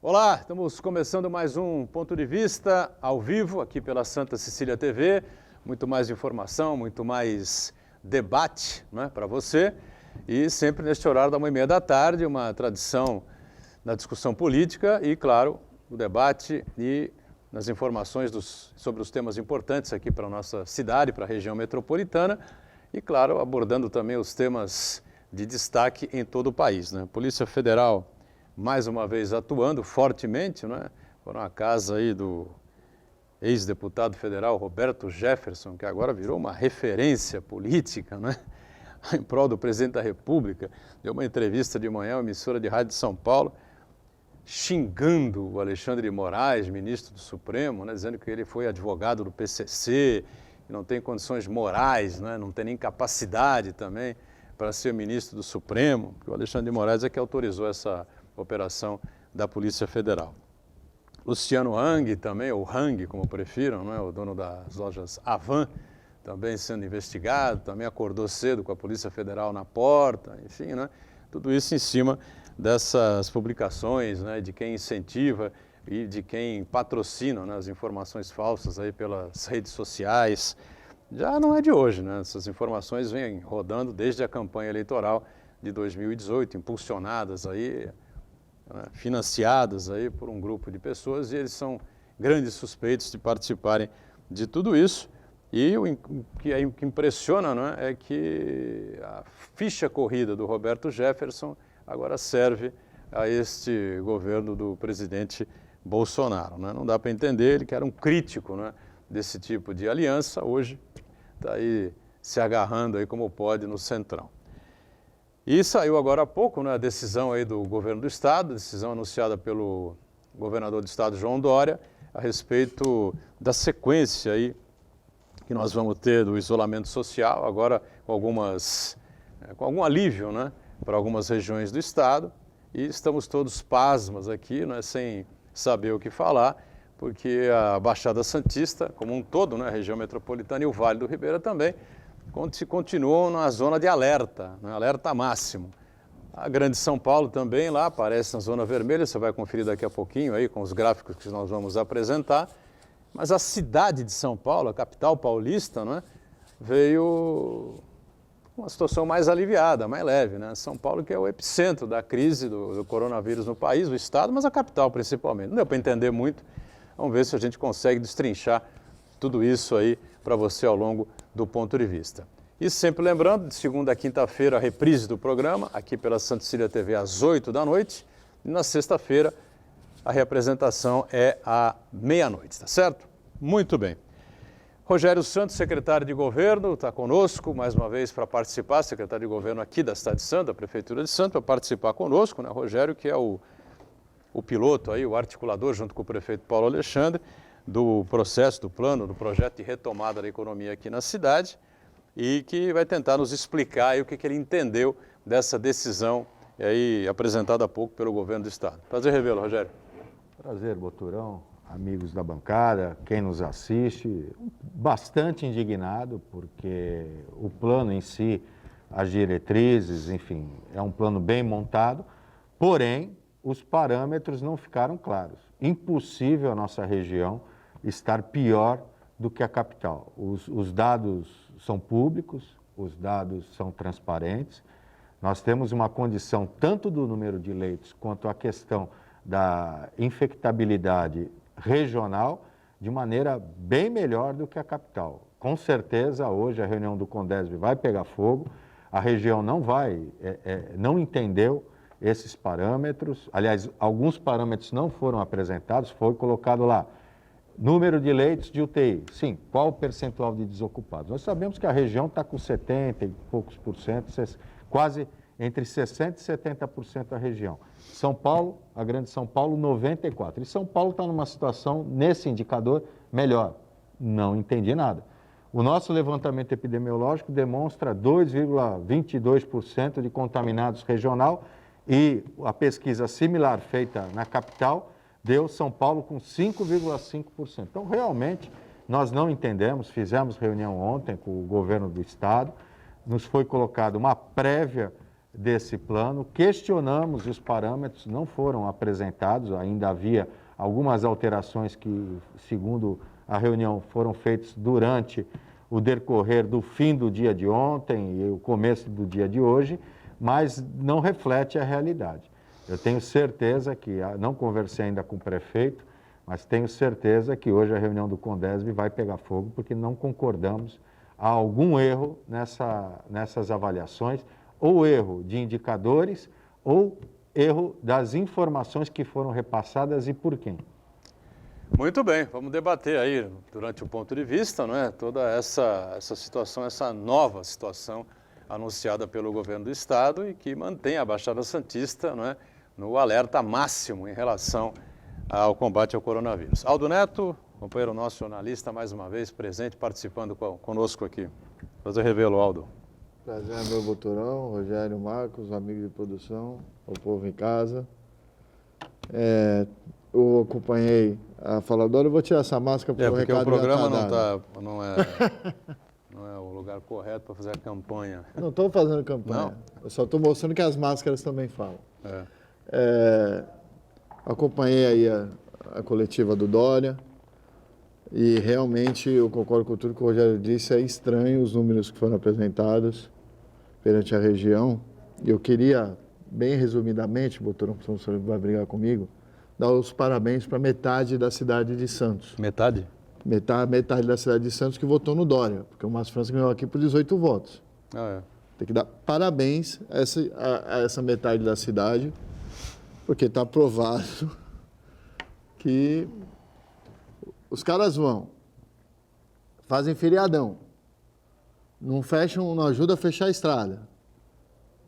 Olá, estamos começando mais um Ponto de Vista ao vivo aqui pela Santa Cecília TV. Muito mais informação, muito mais debate, né, para você. E sempre neste horário da 1h30 da tarde, uma tradição na discussão política e, claro, o debate e nas informações sobre os temas importantes aqui para a nossa cidade, para a região metropolitana e, claro, abordando também os temas de destaque em todo o país, né? Polícia Federal mais uma vez atuando fortemente, né? Foram à casa aí do ex-deputado federal Roberto Jefferson, que agora virou uma referência política, né? Em prol do presidente da República, deu uma entrevista de manhã à emissora de rádio de São Paulo, xingando o Alexandre de Moraes, ministro do Supremo, né? Dizendo que ele foi advogado do PCC, que não tem condições morais, né? Não tem nem capacidade também para ser ministro do Supremo, porque o Alexandre de Moraes é que autorizou essa operação da Polícia Federal. Luciano Hang também, ou Hang, como prefiram, não é? O dono das lojas Avan, também sendo investigado, também acordou cedo com a Polícia Federal na porta, enfim, né? Tudo isso em cima dessas publicações, né? De quem incentiva e de quem patrocina, né? As informações falsas aí pelas redes sociais. Já não é de hoje, né? Essas informações vêm rodando desde a campanha eleitoral de 2018, impulsionadas aí, financiadas aí por um grupo de pessoas, e eles são grandes suspeitos de participarem de tudo isso. E o que impressiona, não é que a ficha corrida do Roberto Jefferson agora serve a este governo do presidente Bolsonaro, né? Não dá para entender, ele que era um crítico, né, desse tipo de aliança, hoje está aí se agarrando aí como pode no Centrão. E saiu agora há pouco, né, a decisão aí do governo do estado, decisão anunciada pelo governador do estado, João Dória, a respeito da sequência aí que nós vamos ter do isolamento social, agora com algum alívio, né, para algumas regiões do estado, e estamos todos pasmas aqui, né, sem saber o que falar, porque a Baixada Santista, como um todo, né, a região metropolitana e o Vale do Ribeira também, continuam na zona de alerta, né, alerta máximo. A Grande São Paulo também lá aparece na zona vermelha, você vai conferir daqui a pouquinho aí com os gráficos que nós vamos apresentar. Mas a cidade de São Paulo, a capital paulista, né, veio com uma situação mais aliviada, mais leve, né? São Paulo que é o epicentro da crise do coronavírus no país, o estado, mas a capital principalmente. Não deu para entender muito. Vamos ver se a gente consegue destrinchar tudo isso aí para você ao longo do ponto de vista. E sempre lembrando, de segunda a quinta-feira, a reprise do programa, aqui pela Santa Cecília TV, às 20h. E na sexta-feira, a reapresentação é à 00h, tá certo? Muito bem. Rogério Santos, secretário de Governo, está conosco mais uma vez para participar, secretário de Governo aqui da cidade de Santos, da Prefeitura de Santos, para participar conosco, né? Rogério, que é o piloto aí, o articulador, junto com o prefeito Paulo Alexandre, do processo, do plano, do projeto de retomada da economia aqui na cidade e que vai tentar nos explicar aí o que ele entendeu dessa decisão aí apresentada há pouco pelo governo do estado. Prazer revê-lo, Rogério. Prazer, Boturão, amigos da bancada, quem nos assiste, bastante indignado porque o plano em si, as diretrizes, enfim, é um plano bem montado, porém os parâmetros não ficaram claros. Impossível a nossa região estar pior do que a capital. Os dados são públicos, os dados são transparentes. Nós temos uma condição tanto do número de leitos quanto a questão da infectabilidade regional de maneira bem melhor do que a capital. Com certeza, hoje a reunião do Condesb vai pegar fogo, a região não entendeu esses parâmetros, aliás, alguns parâmetros não foram apresentados, foi colocado lá, número de leitos de UTI, sim, qual o percentual de desocupados? Nós sabemos que a região está com 70 e poucos por cento, quase entre 60% e 70% da região. São Paulo, a Grande São Paulo, 94%. E São Paulo está numa situação, nesse indicador, melhor. Não entendi nada. O nosso levantamento epidemiológico demonstra 2,22% de contaminados regional e a pesquisa similar feita na capital deu São Paulo com 5,5%. Então, realmente, nós não entendemos, fizemos reunião ontem com o governo do estado, nos foi colocada uma prévia desse plano, questionamos os parâmetros, não foram apresentados, ainda havia algumas alterações que, segundo a reunião, foram feitas durante o decorrer do fim do dia de ontem e o começo do dia de hoje, mas não reflete a realidade. Eu tenho certeza que, não conversei ainda com o prefeito, mas tenho certeza que hoje a reunião do Condesb vai pegar fogo, porque não concordamos a algum erro nessas avaliações, ou erro de indicadores, ou erro das informações que foram repassadas e por quem. Muito bem, vamos debater aí, durante o ponto de vista, não é? Toda essa situação, essa nova situação anunciada pelo governo do Estado e que mantém a Baixada Santista, não é, no alerta máximo em relação ao combate ao coronavírus. Aldo Neto, companheiro nosso jornalista, mais uma vez presente, participando conosco aqui. Prazer revê-lo, Aldo. Prazer é meu, Boturão, Rogério, Marcos, amigos de produção, o povo em casa. Eu acompanhei a fala do Dória, eu vou tirar essa máscara porque o recado o programa não é o lugar correto para fazer a campanha. Não estou fazendo campanha, Não? Eu só estou mostrando que as máscaras também falam. Acompanhei aí a coletiva do Dória e realmente eu concordo com tudo que o Rogério disse, é estranho os números que foram apresentados perante a região. E eu queria, bem resumidamente, Boturão, porque o senhor vai brigar comigo, dar os parabéns para metade da cidade de Santos. Metade? Metade da cidade de Santos que votou no Dória, porque o Márcio França ganhou aqui por 18 votos. Tem que dar parabéns a essa metade da cidade, porque está provado que os caras fazem feriadão, não ajuda a fechar a estrada.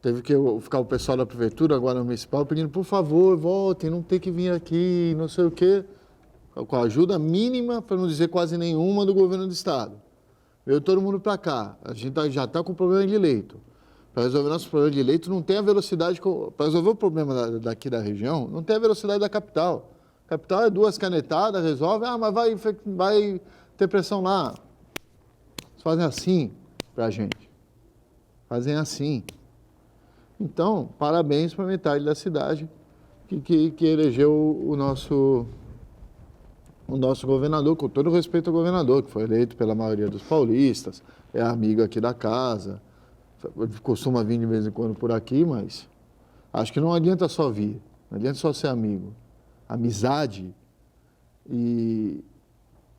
Teve que ficar o pessoal da prefeitura, agora municipal, pedindo, por favor, voltem, não tem que vir aqui, não sei o quê, com a ajuda mínima, para não dizer quase nenhuma, do governo do estado. Veio todo mundo para cá, a gente já está com problema de leito. Para resolver nosso problema de leito, não tem a velocidade, para resolver o problema daqui da região, não tem a velocidade da capital. A capital é 2 canetadas, resolve, mas vai ter pressão lá. Eles fazem assim para a gente, fazem assim. Então, parabéns para a metade da cidade que elegeu o nosso governador, com todo o respeito ao governador, que foi eleito pela maioria dos paulistas, é amigo aqui da casa, costuma vir de vez em quando por aqui, mas acho que não adianta só vir, não adianta só ser amigo. Amizade e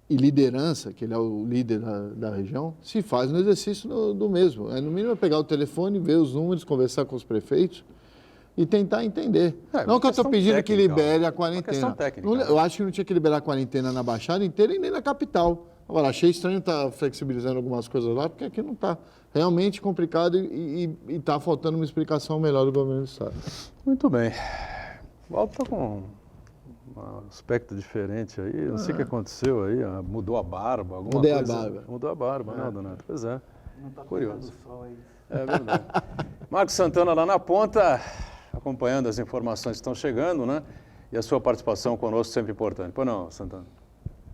liderança, que ele é o líder da região, se faz no exercício do mesmo. No mínimo é pegar o telefone, ver os números, conversar com os prefeitos e tentar entender. Não que eu estou pedindo que libere a quarentena. Uma questão técnica. Eu acho que não tinha que liberar a quarentena na Baixada inteira e nem na capital. Agora, achei estranho estar flexibilizando algumas coisas lá, porque aqui não está realmente complicado e está faltando uma explicação melhor do governo do Estado. Muito bem. Volta com um aspecto diferente aí, não sei o que aconteceu aí, mudou a barba, alguma Mudei coisa. a barba. Mudou a barba, né, Donato? Pois é. Não está Curioso. sol aí. É verdade. Marcos Santana lá na ponta, acompanhando as informações que estão chegando, né? E a sua participação conosco sempre importante. Pois não, Santana?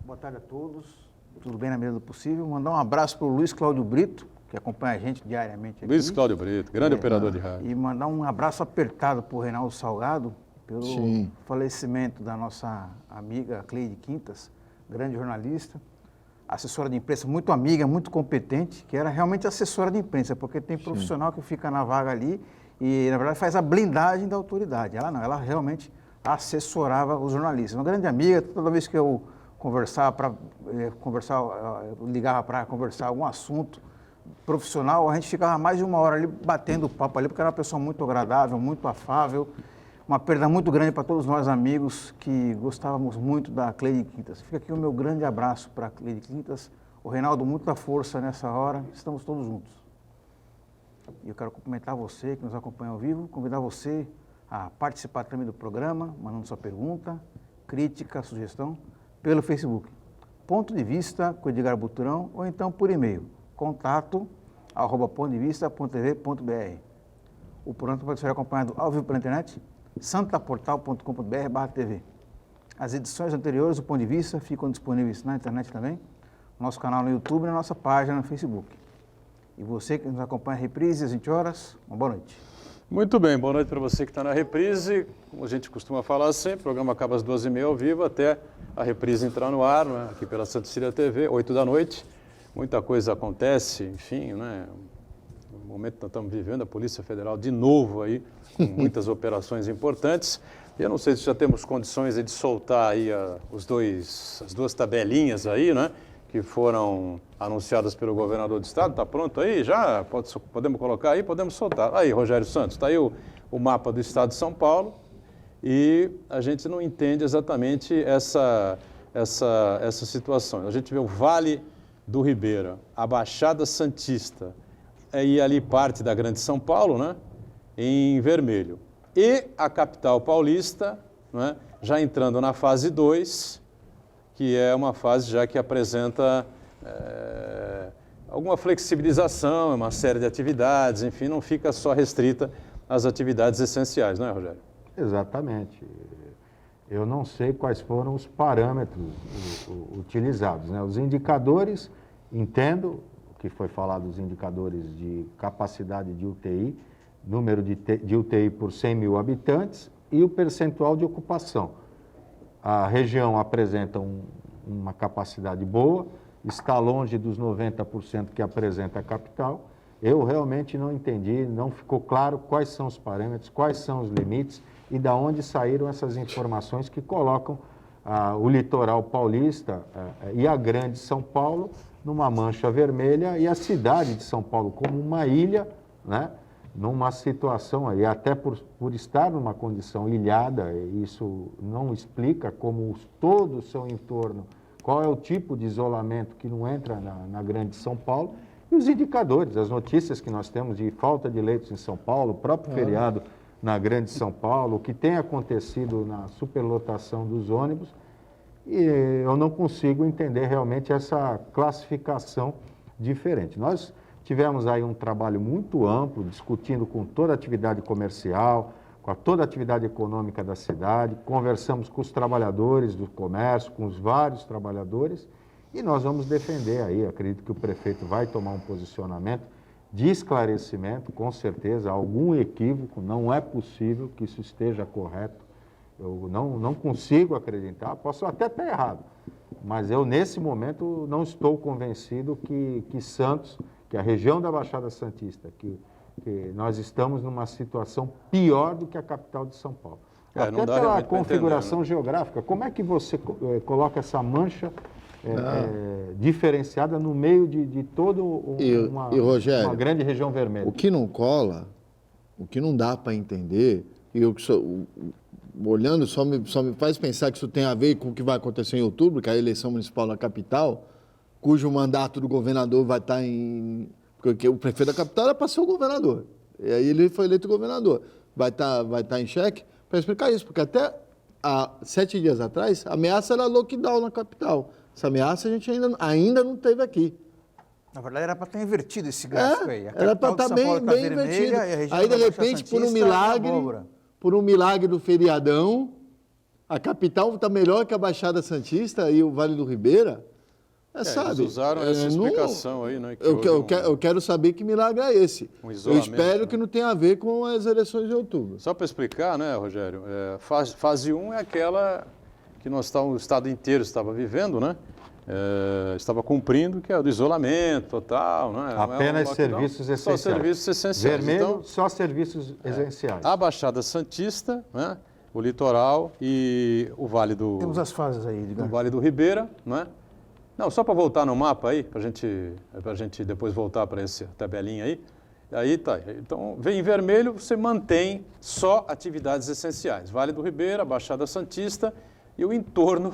Boa tarde a todos, tudo bem na medida do possível. Mandar um abraço para o Luiz Cláudio Brito, que acompanha a gente diariamente aqui. Luiz Cláudio Brito, grande operador de rádio. E mandar um abraço apertado para o Reinaldo Salgado, pelo Sim. falecimento da nossa amiga Cleide Quintas, grande jornalista, assessora de imprensa, muito amiga, muito competente, que era realmente assessora de imprensa, porque tem profissional que fica na vaga ali e, na verdade, faz a blindagem da autoridade. Ela não, ela realmente assessorava os jornalistas. Uma grande amiga, toda vez que eu ligava para conversar algum assunto profissional, a gente ficava mais de 1 hora ali batendo papo ali, porque era uma pessoa muito agradável, muito afável. Uma perda muito grande para todos nós amigos que gostávamos muito da Cleide Quintas. Fica aqui o meu grande abraço para a Cleide Quintas. O Reinaldo, muita força nessa hora. Estamos todos juntos. E eu quero cumprimentar você que nos acompanha ao vivo, convidar você a participar também do programa, mandando sua pergunta, crítica, sugestão, pelo Facebook. Ponto de Vista com Edgar Boturão ou então por e-mail, contato@pontodevista.tv.br. O programa pode ser acompanhado ao vivo pela internet, santaportal.com.br/tv. As edições anteriores do Ponto de Vista ficam disponíveis na internet também, no nosso canal no YouTube e na nossa página no Facebook. E você que nos acompanha a reprise às 20 horas, uma boa noite. Muito bem, boa noite para você que está na reprise. Como a gente costuma falar sempre, o programa acaba às 2h30 ao vivo, até a reprise entrar no ar, né, aqui pela Santa Cecília TV, 8 da noite. Muita coisa acontece, enfim, né? No momento que nós estamos vivendo, a Polícia Federal de novo aí, com muitas operações importantes. Eu não sei se já temos condições de soltar aí as duas tabelinhas aí, né? Que foram anunciadas pelo governador do estado. Está pronto aí? Já? Podemos colocar aí? Podemos soltar. Aí, Rogério Santos, está aí o mapa do estado de São Paulo e a gente não entende exatamente essa situação. A gente vê o Vale do Ribeira, a Baixada Santista e ali parte da Grande São Paulo, né, em vermelho. E a capital paulista, né, já entrando na fase 2, que é uma fase já que apresenta alguma flexibilização, uma série de atividades, enfim, não fica só restrita às atividades essenciais, não é, Rogério? Exatamente. Eu não sei quais foram os parâmetros utilizados, né? Os indicadores, entendo o que foi falado, os indicadores de capacidade de UTI, número de UTI por 100 mil habitantes e o percentual de ocupação. A região apresenta uma capacidade boa, está longe dos 90% que apresenta a capital. Eu realmente não entendi, não ficou claro quais são os parâmetros, quais são os limites e de onde saíram essas informações que colocam o litoral paulista e a Grande São Paulo numa mancha vermelha e a cidade de São Paulo como uma ilha, né? Numa situação aí, até por estar numa condição ilhada, isso não explica como todo o seu entorno, qual é o tipo de isolamento que não entra na Grande São Paulo, e os indicadores, as notícias que nós temos de falta de leitos em São Paulo, o próprio feriado na Grande São Paulo, o que tem acontecido na superlotação dos ônibus, e eu não consigo entender realmente essa classificação diferente. Nós tivemos aí um trabalho muito amplo, discutindo com toda a atividade comercial, com toda a atividade econômica da cidade, conversamos com os trabalhadores do comércio, com os vários trabalhadores, e nós vamos defender aí, acredito que o prefeito vai tomar um posicionamento de esclarecimento, com certeza, algum equívoco, não é possível que isso esteja correto, eu não consigo acreditar, posso até estar errado, mas eu nesse momento não estou convencido que Santos, que a região da Baixada Santista, que nós estamos numa situação pior do que a capital de São Paulo. Até pela configuração geográfica, como é que você coloca essa mancha diferenciada no meio de toda uma grande região vermelha? O que não cola, o que não dá para entender, e eu olhando só me faz pensar que isso tem a ver com o que vai acontecer em outubro, que é a eleição municipal na capital, cujo mandato do governador vai estar em... Porque o prefeito da capital era para ser o governador. E aí ele foi eleito governador. Vai estar em xeque para explicar isso, porque até há 7 dias atrás, a ameaça era lockdown na capital. Essa ameaça a gente ainda não teve aqui. Na verdade, era para estar invertido esse gráfico aí. Era para estar bem invertido. Aí, de repente, por um milagre do feriadão, a capital está melhor que a Baixada Santista e o Vale do Ribeira. Sabe? Eles usaram essa explicação aí, né? Eu quero saber que milagre é esse. Eu espero que não tenha a ver com as eleições de outubro. Só para explicar, né, Rogério? Fase 1 é aquela que o estado inteiro estava vivendo, né? Estava cumprindo, que é o do isolamento total, né? Apenas serviços essenciais. Só serviços essenciais. Vermelho, então, só serviços essenciais. A Baixada Santista, né? O litoral e o Vale do... Temos as fases aí, do Vale do Ribeira, né? Não, só para voltar no mapa aí, para a gente depois voltar para essa tabelinha aí. Aí tá. Então, vem em vermelho, você mantém só atividades essenciais. Vale do Ribeira, Baixada Santista e o entorno,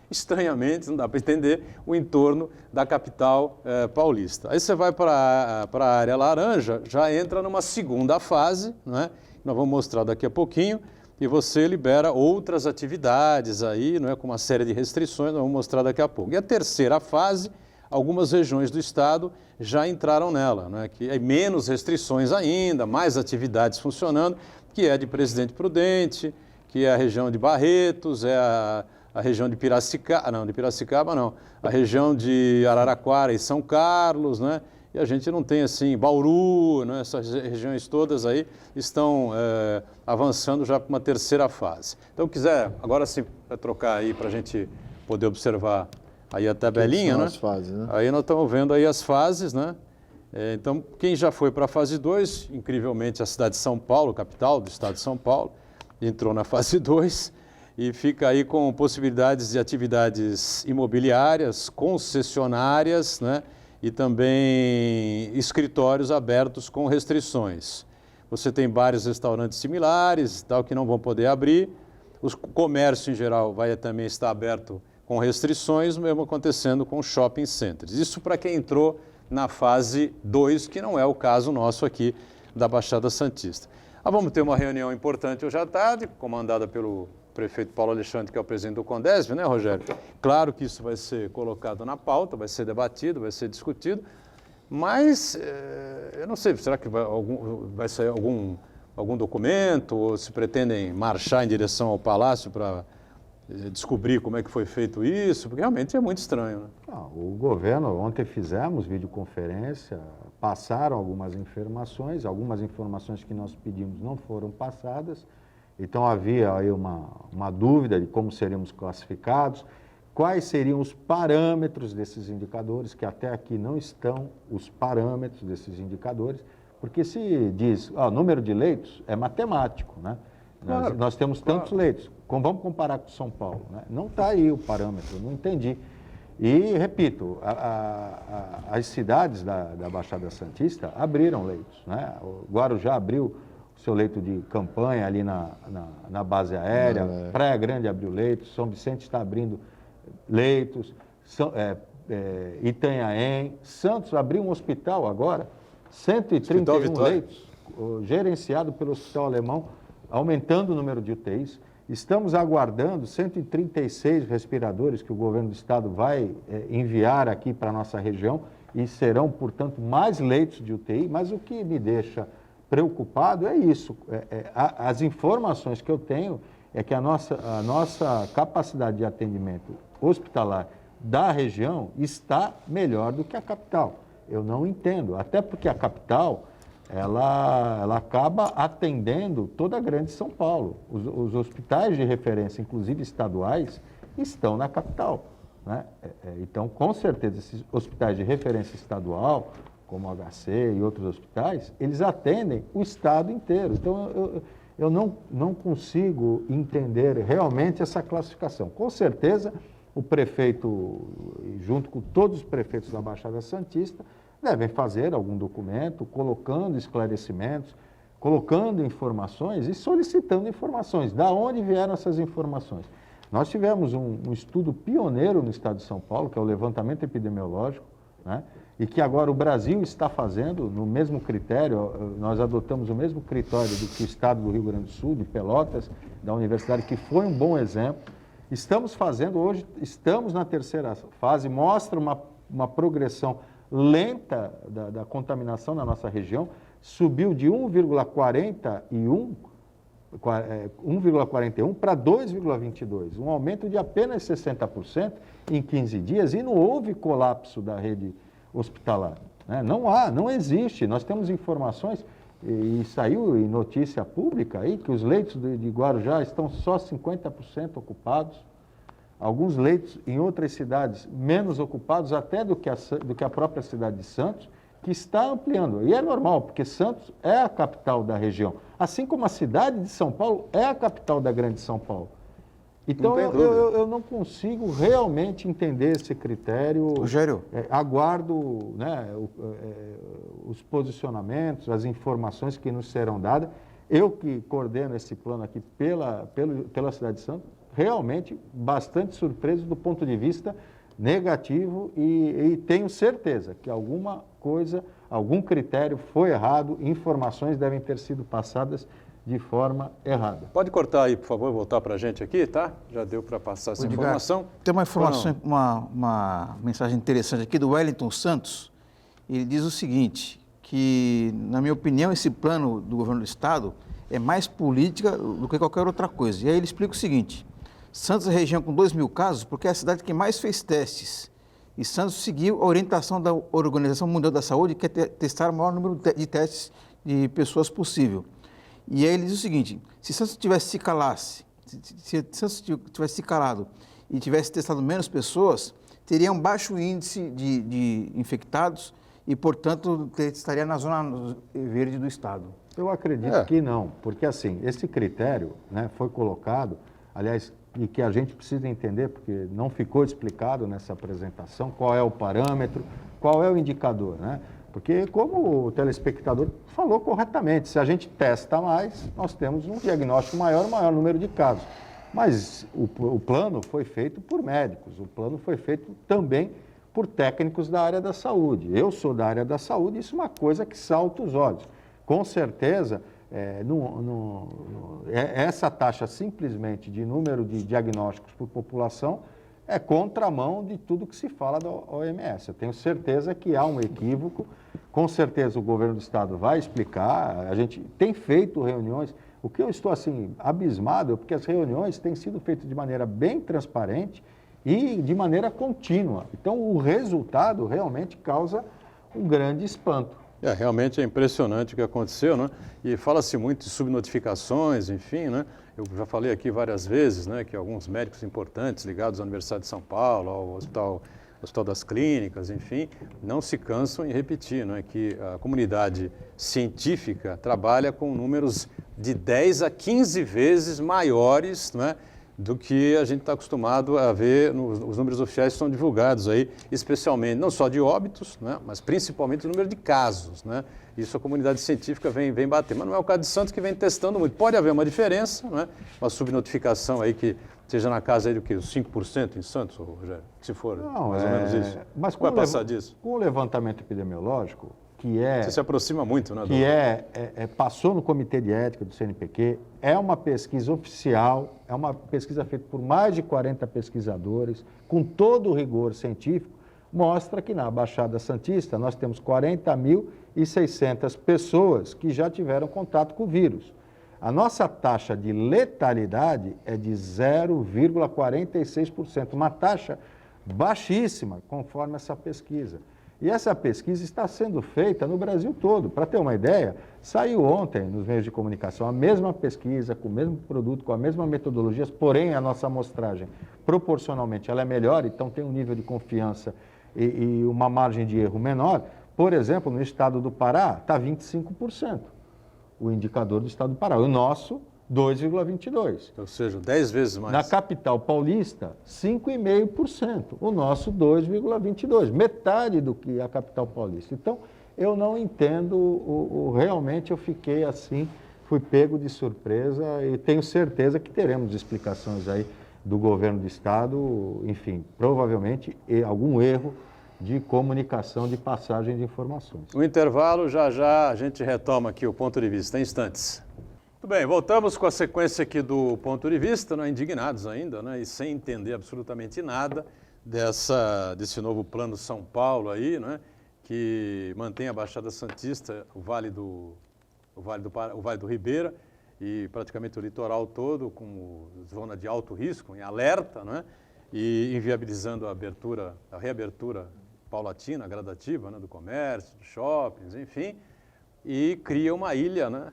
estranhamente, não dá para entender, o entorno da capital paulista. Aí você vai para a área laranja, já entra numa segunda fase, né? Nós vamos mostrar daqui a pouquinho. E você libera outras atividades aí, não é, com uma série de restrições, nós vamos mostrar daqui a pouco. E a terceira fase, algumas regiões do estado já entraram nela, né, que é menos restrições ainda, mais atividades funcionando, que é de Presidente Prudente, que é a região de Barretos, é a região de Piracicaba, a região de Araraquara e São Carlos, né? e a gente não tem assim, Bauru, né, essas regiões todas aí estão avançando já para uma terceira fase. Então, quiser, agora sim, vai trocar aí para a gente poder observar aí a tabelinha, né? As fases, né? Aí nós estamos vendo aí as fases, né? Então, quem já foi para a fase 2, incrivelmente a cidade de São Paulo, capital do estado de São Paulo, entrou na fase 2 e fica aí com possibilidades de atividades imobiliárias, concessionárias, né? E também escritórios abertos com restrições. Você tem vários restaurantes similares, tal, que não vão poder abrir. O comércio, em geral, vai também estar aberto com restrições, mesmo acontecendo com shopping centers. Isso para quem entrou na fase 2, que não é o caso nosso aqui da Baixada Santista. Vamos ter uma reunião importante hoje à tarde, comandada pelo prefeito Paulo Alexandre, que é o presidente do Condesv, né, Rogério? Claro que isso vai ser colocado na pauta, vai ser debatido, vai ser discutido, mas eu não sei, será que vai sair algum documento, ou se pretendem marchar em direção ao Palácio para descobrir como é que foi feito isso? Porque realmente é muito estranho, né? O governo, ontem fizemos videoconferência, passaram algumas informações que nós pedimos não foram passadas, então havia aí uma dúvida de como seríamos classificados, quais seriam os parâmetros desses indicadores, que até aqui não estão os parâmetros desses indicadores, porque se diz, número de leitos é matemático, né? Claro, nós temos tantos leitos, vamos comparar com São Paulo, né? Não está aí o parâmetro, não entendi. E, repito, as cidades da Baixada Santista abriram leitos, né? O Guarujá abriu o seu leito de campanha ali na base aérea, Praia Grande abriu leitos, São Vicente está abrindo leitos, Itanhaém, Santos abriu um hospital agora, 131 leitos, gerenciado pelo Hospital Alemão, aumentando o número de UTIs. Estamos aguardando 136 respiradores que o governo do estado vai enviar aqui para a nossa região e serão, portanto, mais leitos de UTI, mas o que me deixa preocupado é isso. As informações que eu tenho é que a nossa capacidade de atendimento hospitalar da região está melhor do que a capital. Eu não entendo, até porque a capital ela acaba atendendo toda a grande São Paulo. Os hospitais de referência, inclusive estaduais, estão na capital, né? Então, com certeza, esses hospitais de referência estadual, como o HC e outros hospitais, eles atendem o estado inteiro. Então, eu não consigo entender realmente essa classificação. Com certeza, o prefeito, junto com todos os prefeitos da Baixada Santista, devem fazer algum documento, colocando esclarecimentos, colocando informações e solicitando informações. Da onde vieram essas informações? Nós tivemos um estudo pioneiro no estado de São Paulo, que é o levantamento epidemiológico, né? E que agora o Brasil está fazendo no mesmo critério, nós adotamos o mesmo critério do que o estado do Rio Grande do Sul, de Pelotas, da universidade, que foi um bom exemplo. Estamos fazendo, hoje estamos na terceira fase, mostra uma progressão lenta da contaminação na nossa região, subiu de 1,41 para 2,22, um aumento de apenas 60% em 15 dias e não houve colapso da rede hospitalar, né? Não existe. Nós temos informações, e saiu em notícia pública aí, que os leitos de Guarujá estão só 50% ocupados. Alguns leitos em outras cidades menos ocupados até do que a própria cidade de Santos, que está ampliando. E é normal, porque Santos é a capital da região, assim como a cidade de São Paulo é a capital da grande São Paulo. Então, eu não consigo realmente entender esse critério. Rogério. Aguardo, né, os posicionamentos, as informações que nos serão dadas. Eu que coordeno esse plano aqui pela cidade de Santos, realmente bastante surpreso do ponto de vista negativo e tenho certeza que alguma coisa, algum critério foi errado, informações devem ter sido passadas de forma errada. Pode cortar aí, por favor, voltar para a gente aqui, tá? Já deu para passar essa informação. Tem uma informação, uma mensagem interessante aqui do Wellington Santos. Ele diz o seguinte, que, na minha opinião, esse plano do governo do estado é mais política do que qualquer outra coisa. E aí ele explica o seguinte: Santos é região com 2.000 casos porque é a cidade que mais fez testes E Santos seguiu a orientação da Organização Mundial da Saúde, que é testar o maior número de testes de pessoas possível. E aí ele diz o seguinte, se Santos tivesse se calado e tivesse testado menos pessoas, teria um baixo índice de infectados e, portanto, estaria na zona verde do estado. Eu acredito que não, porque assim, esse critério, né, foi colocado, aliás, e que a gente precisa entender, porque não ficou explicado nessa apresentação, qual é o parâmetro, qual é o indicador, né? Porque, como o telespectador falou corretamente, se a gente testa mais, nós temos um diagnóstico maior, um maior número de casos. Mas o plano foi feito por médicos, o plano foi feito também por técnicos da área da saúde. Eu sou da área da saúde, isso é uma coisa que salta os olhos. Com certeza, essa taxa simplesmente de número de diagnósticos por população é contramão de tudo que se fala da OMS. Eu tenho certeza que há um equívoco, com certeza o governo do estado vai explicar, a gente tem feito reuniões. O que eu estou assim abismado é porque as reuniões têm sido feitas de maneira bem transparente e de maneira contínua. Então, o resultado realmente causa um grande espanto. Realmente é impressionante o que aconteceu, né? E fala-se muito de subnotificações, enfim, né? Eu já falei aqui várias vezes, né, que alguns médicos importantes ligados à Universidade de São Paulo, ao Hospital das Clínicas, enfim, não se cansam em repetir, né, que a comunidade científica trabalha com números de 10 a 15 vezes maiores, né, do que a gente está acostumado a ver nos números oficiais que são divulgados aí, especialmente, não só de óbitos, né, mas principalmente o número de casos, né? Isso a comunidade científica vem bater. Mas não é o caso de Santos, que vem testando muito. Pode haver uma diferença, né? Uma subnotificação aí que seja na casa aí do que? Os 5% em Santos, Rogério? Se for não, mais ou menos isso. Mas vai passar disso? Com o levantamento epidemiológico, que é... Você se aproxima muito, né? Passou no Comitê de Ética do CNPq, é uma pesquisa oficial, é uma pesquisa feita por mais de 40 pesquisadores, com todo o rigor científico, mostra que na Baixada Santista nós temos 40.600 pessoas que já tiveram contato com o vírus. A nossa taxa de letalidade é de 0,46%, uma taxa baixíssima, conforme essa pesquisa. E essa pesquisa está sendo feita no Brasil todo. Para ter uma ideia, saiu ontem nos meios de comunicação a mesma pesquisa, com o mesmo produto, com a mesma metodologia, porém a nossa amostragem, proporcionalmente, ela é melhor, então tem um nível de confiança e uma margem de erro menor. Por exemplo, no estado do Pará, está 25%, o indicador do estado do Pará. O nosso, 2,22%. Ou seja, 10 vezes mais. Na capital paulista, 5,5%. O nosso, 2,22%. Metade do que a capital paulista. Então, eu não entendo, realmente eu fiquei assim, fui pego de surpresa e tenho certeza que teremos explicações aí do governo do estado, enfim, provavelmente algum erro de comunicação, de passagem de informações. O intervalo, já a gente retoma aqui o ponto de vista, em instantes. Muito bem, voltamos com a sequência aqui do ponto de vista, né, indignados ainda, né, e sem entender absolutamente nada desse novo plano São Paulo aí, né, que mantém a Baixada Santista, o Vale do Ribeira e praticamente o litoral todo como zona de alto risco, em alerta, né, e inviabilizando a reabertura paulatina, gradativa, né, do comércio, dos shoppings, enfim, e cria uma ilha, né?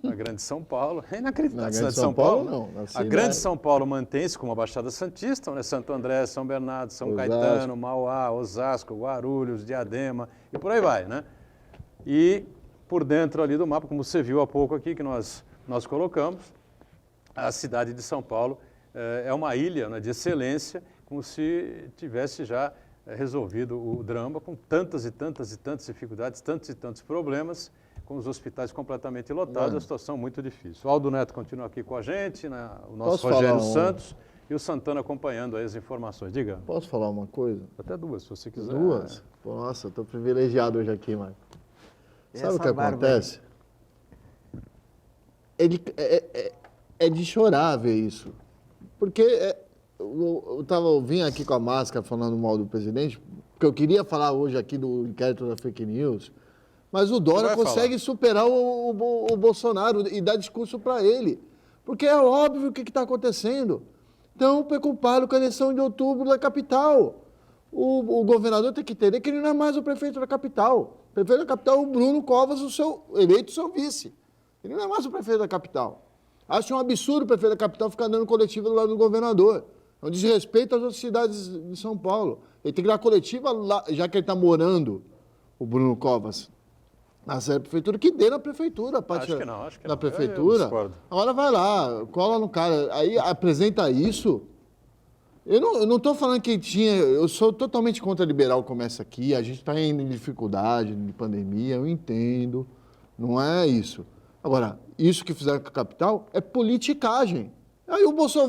A Grande São Paulo, é inacreditável. Na Grande São Paulo, não. A Grande São Paulo mantém-se como a Baixada Santista, né? Santo André, São Bernardo, São Caetano, Mauá, Osasco, Guarulhos, Diadema e por aí vai, né? E por dentro ali do mapa, como você viu há pouco aqui, que nós colocamos, a cidade de São Paulo é uma ilha, né, de excelência, como se tivesse já resolvido o drama com tantas e tantas e tantas dificuldades, tantos e tantos problemas, com os hospitais completamente lotados, a situação muito difícil. O Aldo Neto continua aqui com a gente, né, o nosso Rogério Santos e o Santana acompanhando aí as informações. Diga. Posso falar uma coisa? Até duas, se você quiser. Duas? Nossa, eu estou privilegiado hoje aqui, Marco. Sabe o que acontece? É de chorar ver isso. Porque eu vim aqui com a máscara falando mal do presidente, porque eu queria falar hoje aqui do inquérito da fake news, mas o Dória consegue superar o Bolsonaro e dar discurso para ele. Porque é óbvio o que está acontecendo. Estão preocupados com a eleição de outubro da capital. o governador tem que entender que ele não é mais o prefeito da capital. O prefeito da capital é o Bruno Covas, eleito seu vice. Ele não é mais o prefeito da capital. Acho um absurdo o prefeito da capital ficar dando coletiva do lado do governador. É um desrespeito às outras cidades de São Paulo. Ele tem que dar coletiva lá, já que ele está morando, o Bruno Covas, na sede da prefeitura, que dê na prefeitura. Acho que não. Na prefeitura. Agora vai lá, cola no cara, aí apresenta isso. Eu não estou falando que tinha... Eu sou totalmente contra liberar o comércio aqui, a gente está em dificuldade, de pandemia, eu entendo, não é isso. Agora, isso que fizeram com a capital é politicagem. Aí o Bolsonaro,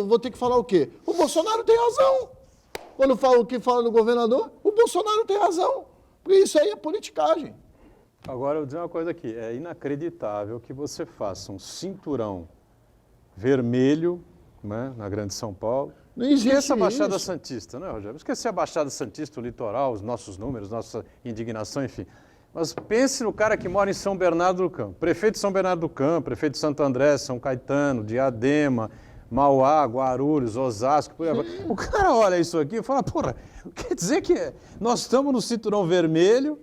vou ter que falar o quê? O Bolsonaro tem razão. Quando fala o que fala do governador, o Bolsonaro tem razão. Porque isso aí é politicagem. Agora, eu vou dizer uma coisa aqui. É inacreditável que você faça um cinturão vermelho, né, na Grande São Paulo. Não existe Esqueça a Baixada isso. Santista, né, Rogério? Esquecer a Baixada Santista, o litoral, os nossos números, nossa indignação, enfim. Mas pense no cara que mora em São Bernardo do Campo. Prefeito de São Bernardo do Campo, prefeito de Santo André, São Caetano, Diadema, Mauá, Guarulhos, Osasco. O cara olha isso aqui e fala, porra, quer dizer que nós estamos no cinturão vermelho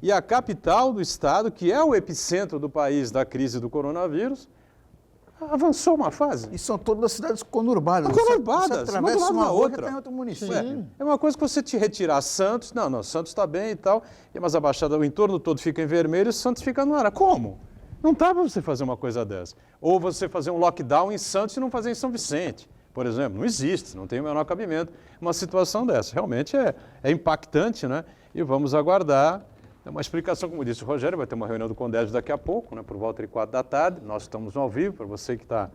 e a capital do estado, que é o epicentro do país da crise do coronavírus, avançou uma fase. E são todas cidades conurbadas. Conurbadas, você atravessa uma outra, outra. tem outro município. É uma coisa que você te retirar Santos, não, Santos está bem e tal, mas a Baixada, o entorno todo fica em vermelho e Santos fica no ar. Como? Não dá para você fazer uma coisa dessa. Ou você fazer um lockdown em Santos e não fazer em São Vicente, por exemplo. Não existe, não tem o menor cabimento uma situação dessa. Realmente é impactante, né? E vamos aguardar uma explicação, como disse o Rogério, vai ter uma reunião do Condésio daqui a pouco, né, por volta de 4 da tarde. Nós estamos ao vivo, para você que está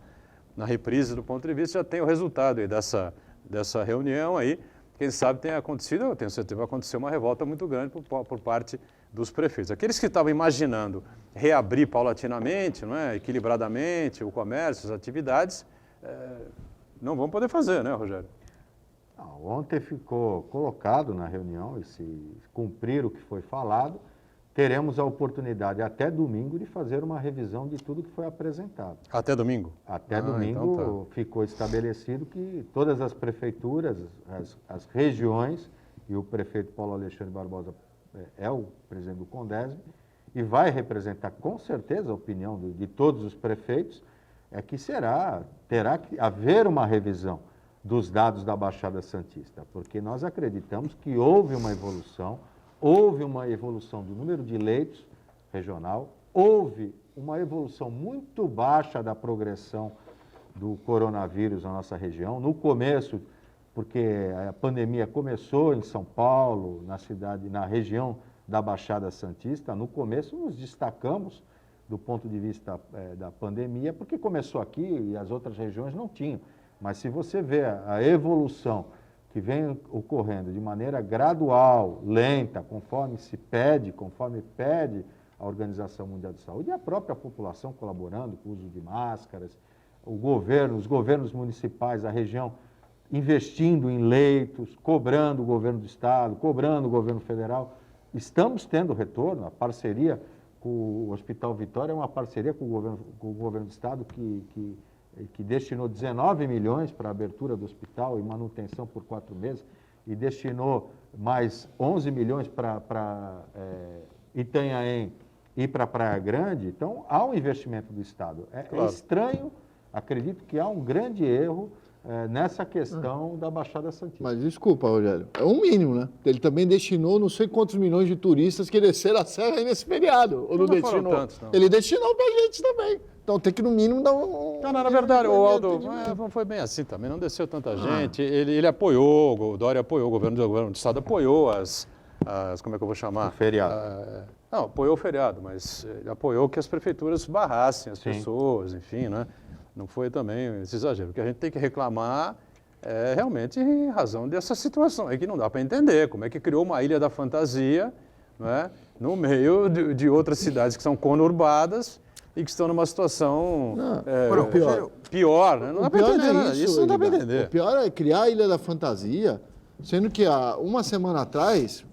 na reprise do Ponto de Vista, já tem o resultado aí dessa reunião aí. Quem sabe tenha acontecido, eu tenho certeza que vai acontecer uma revolta muito grande por parte dos prefeitos. Aqueles que estavam imaginando reabrir paulatinamente, não é, equilibradamente, o comércio, as atividades, não vão poder fazer, né, Rogério? Ontem ficou colocado na reunião, e se cumprir o que foi falado, teremos a oportunidade até domingo de fazer uma revisão de tudo que foi apresentado. Até domingo? Até domingo então tá. Ficou estabelecido que todas as prefeituras, as regiões, e o prefeito Paulo Alexandre Barbosa é o presidente do Condésio, e vai representar com certeza a opinião de todos os prefeitos, é que terá que haver uma revisão dos dados da Baixada Santista, porque nós acreditamos que houve uma evolução do número de leitos regional, houve uma evolução muito baixa da progressão do coronavírus na nossa região. No começo, porque a pandemia começou em São Paulo, na região da Baixada Santista, no começo nos destacamos do ponto de vista da pandemia, porque começou aqui e as outras regiões não tinham. Mas se você vê a evolução que vem ocorrendo de maneira gradual, lenta, conforme pede a Organização Mundial de Saúde e a própria população colaborando com o uso de máscaras, os governos municipais, a região investindo em leitos, cobrando o governo do estado, cobrando o governo federal, estamos tendo retorno. A parceria com o Hospital Vitória é uma parceria com o governo do estado que destinou 19 milhões para a abertura do hospital e manutenção por 4 meses, e destinou mais 11 milhões para Itanhaém e para Praia Grande. Então, há um investimento do Estado. Claro. É estranho, acredito que há um grande erro nessa questão da Baixada Santista. Mas desculpa, Rogério, é um mínimo, né? Ele também destinou não sei quantos milhões de turistas que desceram a serra aí nesse feriado. Ou não destinou? Tantos, não. Ele destinou para a gente também. Então tem que, no mínimo, dar um... Não, na verdade, o Aldo, não foi bem assim também, não desceu tanta gente. Ele apoiou, o Dória apoiou, o governo do Estado apoiou como é que eu vou chamar? O feriado. Não, apoiou o feriado, mas ele apoiou que as prefeituras barrassem as pessoas, enfim, né? Não foi também esse exagero. O que a gente tem que reclamar é realmente em razão dessa situação aí que não dá para entender. Como é que criou uma ilha da fantasia, não é? No meio de outras cidades que são conurbadas e que estão numa situação pior, né? Não dá para entender, né? Isso não dá para entender. O pior é criar a Ilha da Fantasia, sendo que há uma semana atrás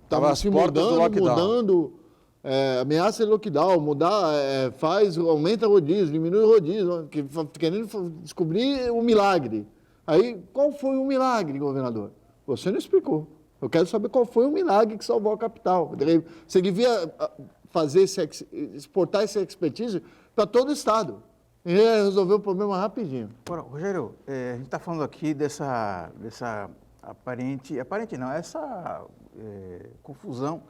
estava se mudando, ameaça de lockdown, aumenta o rodízio, diminui o rodízio, querendo descobrir o milagre. Aí, qual foi o milagre, governador? Você não explicou. Eu quero saber qual foi o milagre que salvou a capital. Você devia exportar essa expertise para todo o Estado. E resolver o problema rapidinho. Agora, Rogério, a gente está falando aqui dessa essa confusão,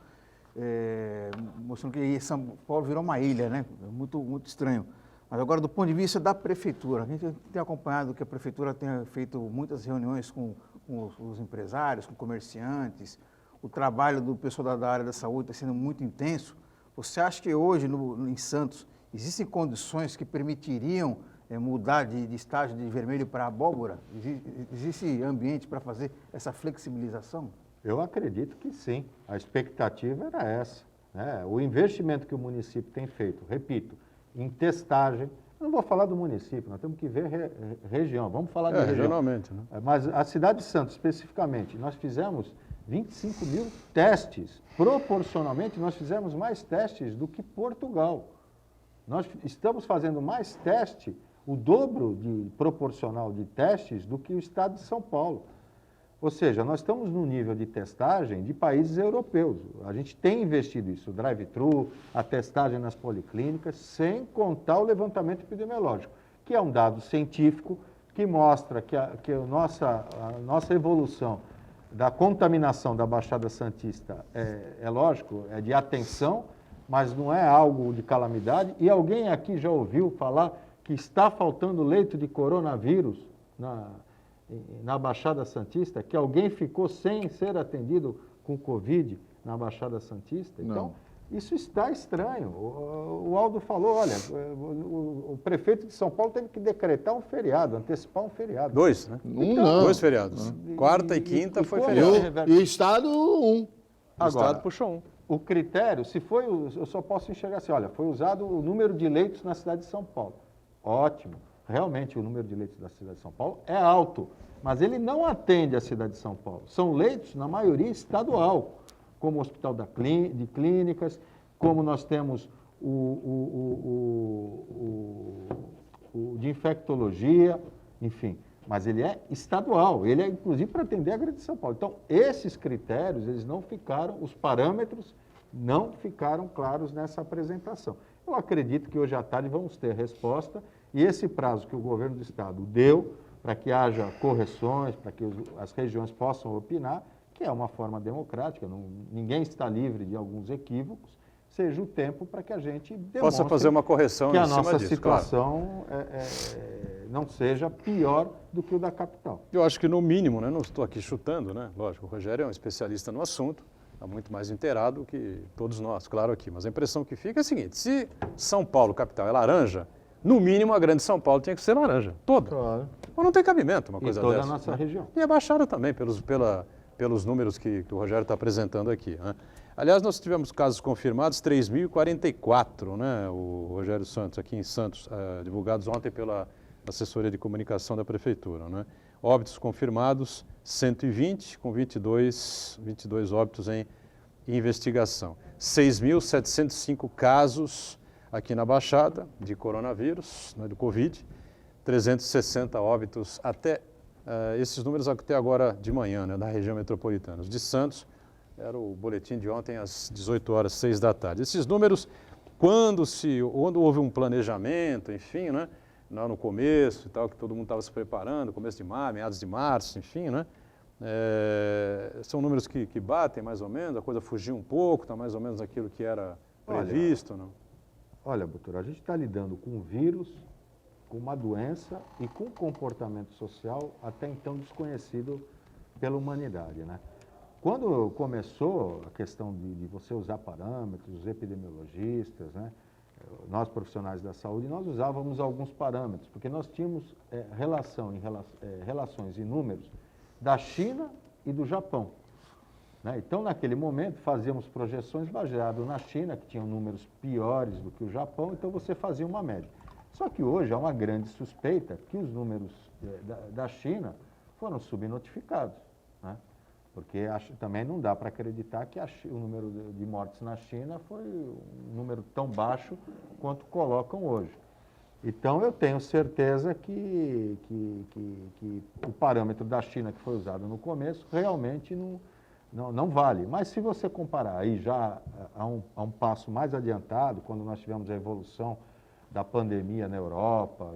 mostrando que São Paulo virou uma ilha, né? Muito estranho. Mas agora, do ponto de vista da prefeitura, a gente tem acompanhado que a prefeitura tem feito muitas reuniões com os empresários, com comerciantes, o trabalho do pessoal da área da saúde está sendo muito intenso. Você acha que hoje, em Santos, existem condições que permitiriam mudar de estágio de vermelho para abóbora? Existe ambiente para fazer essa flexibilização? Eu acredito que sim. A expectativa era essa, né? O investimento que o município tem feito, repito, em testagem. Eu não vou falar do município, nós temos que ver região. Vamos falar da região. Regionalmente, né? Mas a cidade de Santos, especificamente, nós fizemos 25 mil testes. Proporcionalmente, nós fizemos mais testes do que Portugal. Nós estamos fazendo mais teste, o dobro proporcional de testes do que o estado de São Paulo. Ou seja, nós estamos no nível de testagem de países europeus. A gente tem investido isso, o drive-thru, a testagem nas policlínicas, sem contar o levantamento epidemiológico, que é um dado científico que mostra que a nossa evolução da contaminação da Baixada Santista é lógico, é de atenção, mas não é algo de calamidade. E alguém aqui já ouviu falar que está faltando leito de coronavírus na Baixada Santista, que alguém ficou sem ser atendido com Covid na Baixada Santista? Então, Não. Isso está estranho. O Aldo falou, olha, o prefeito de São Paulo teve que decretar um feriado, antecipar um feriado. 2, né? Não. 2 feriados. Quarta e quinta foi feriado. E o Estado, um. O Estado puxou um. O critério, eu só posso enxergar assim, olha, foi usado o número de leitos na cidade de São Paulo. Ótimo. Realmente o número de leitos da cidade de São Paulo é alto, mas ele não atende a cidade de São Paulo. São leitos, na maioria, estadual, como o Hospital de Clínicas, como nós temos o de infectologia, enfim. Mas ele é estadual, ele é inclusive para atender a Grande São Paulo. Então, esses critérios, eles não ficaram, os parâmetros não ficaram claros nessa apresentação. Eu acredito que hoje à tarde vamos ter resposta e esse prazo que o governo do estado deu para que haja correções, para que as regiões possam opinar, que é uma forma democrática, ninguém está livre de alguns equívocos, seja o tempo para que a gente demonstre possa fazer uma correção que em a cima nossa disso, situação não seja pior do que o da capital. Eu acho que no mínimo, né, não estou aqui chutando, né? Lógico, o Rogério é um especialista no assunto, está muito mais inteirado que todos nós, claro aqui, mas a impressão que fica é a seguinte, se São Paulo, capital, é laranja, no mínimo a Grande São Paulo tinha que ser laranja, toda. Claro. Ou não tem cabimento uma coisa toda dessa. a nossa região. E a Baixada também, pelos números que o Rogério está apresentando aqui, né? Aliás, nós tivemos casos confirmados, 3.044, né, o Rogério Santos, aqui em Santos, divulgados ontem pela assessoria de comunicação da Prefeitura, né? Óbitos confirmados, 120, com 22 óbitos em investigação. 6.705 casos aqui na Baixada de coronavírus, né, do Covid, 360 óbitos até, esses números até agora de manhã, né, da região metropolitana. Os de Santos, era o boletim de ontem às 18 horas, 6 da tarde. Esses números, quando houve um planejamento, enfim, né, lá no começo e tal, que todo mundo estava se preparando, começo de março, meados de março, enfim, né, são números que batem mais ou menos, a coisa fugiu um pouco, está mais ou menos aquilo que era previsto, não? Olha, doutor, a gente está lidando com um vírus, com uma doença e com um comportamento social até então desconhecido pela humanidade, né? Quando começou a questão de você usar parâmetros, os epidemiologistas, né, nós profissionais da saúde, nós usávamos alguns parâmetros, porque nós tínhamos relações e números da China e do Japão, né? Então, naquele momento, fazíamos projeções baseadas na China, que tinham números piores do que o Japão, então você fazia uma média. Só que hoje há uma grande suspeita que os números da China foram subnotificados, né? Porque também não dá para acreditar que o número de mortes na China foi um número tão baixo quanto colocam hoje. Então, eu tenho certeza que o parâmetro da China que foi usado no começo realmente não vale. Mas se você comparar aí já a um passo mais adiantado, quando nós tivemos a evolução da pandemia na Europa,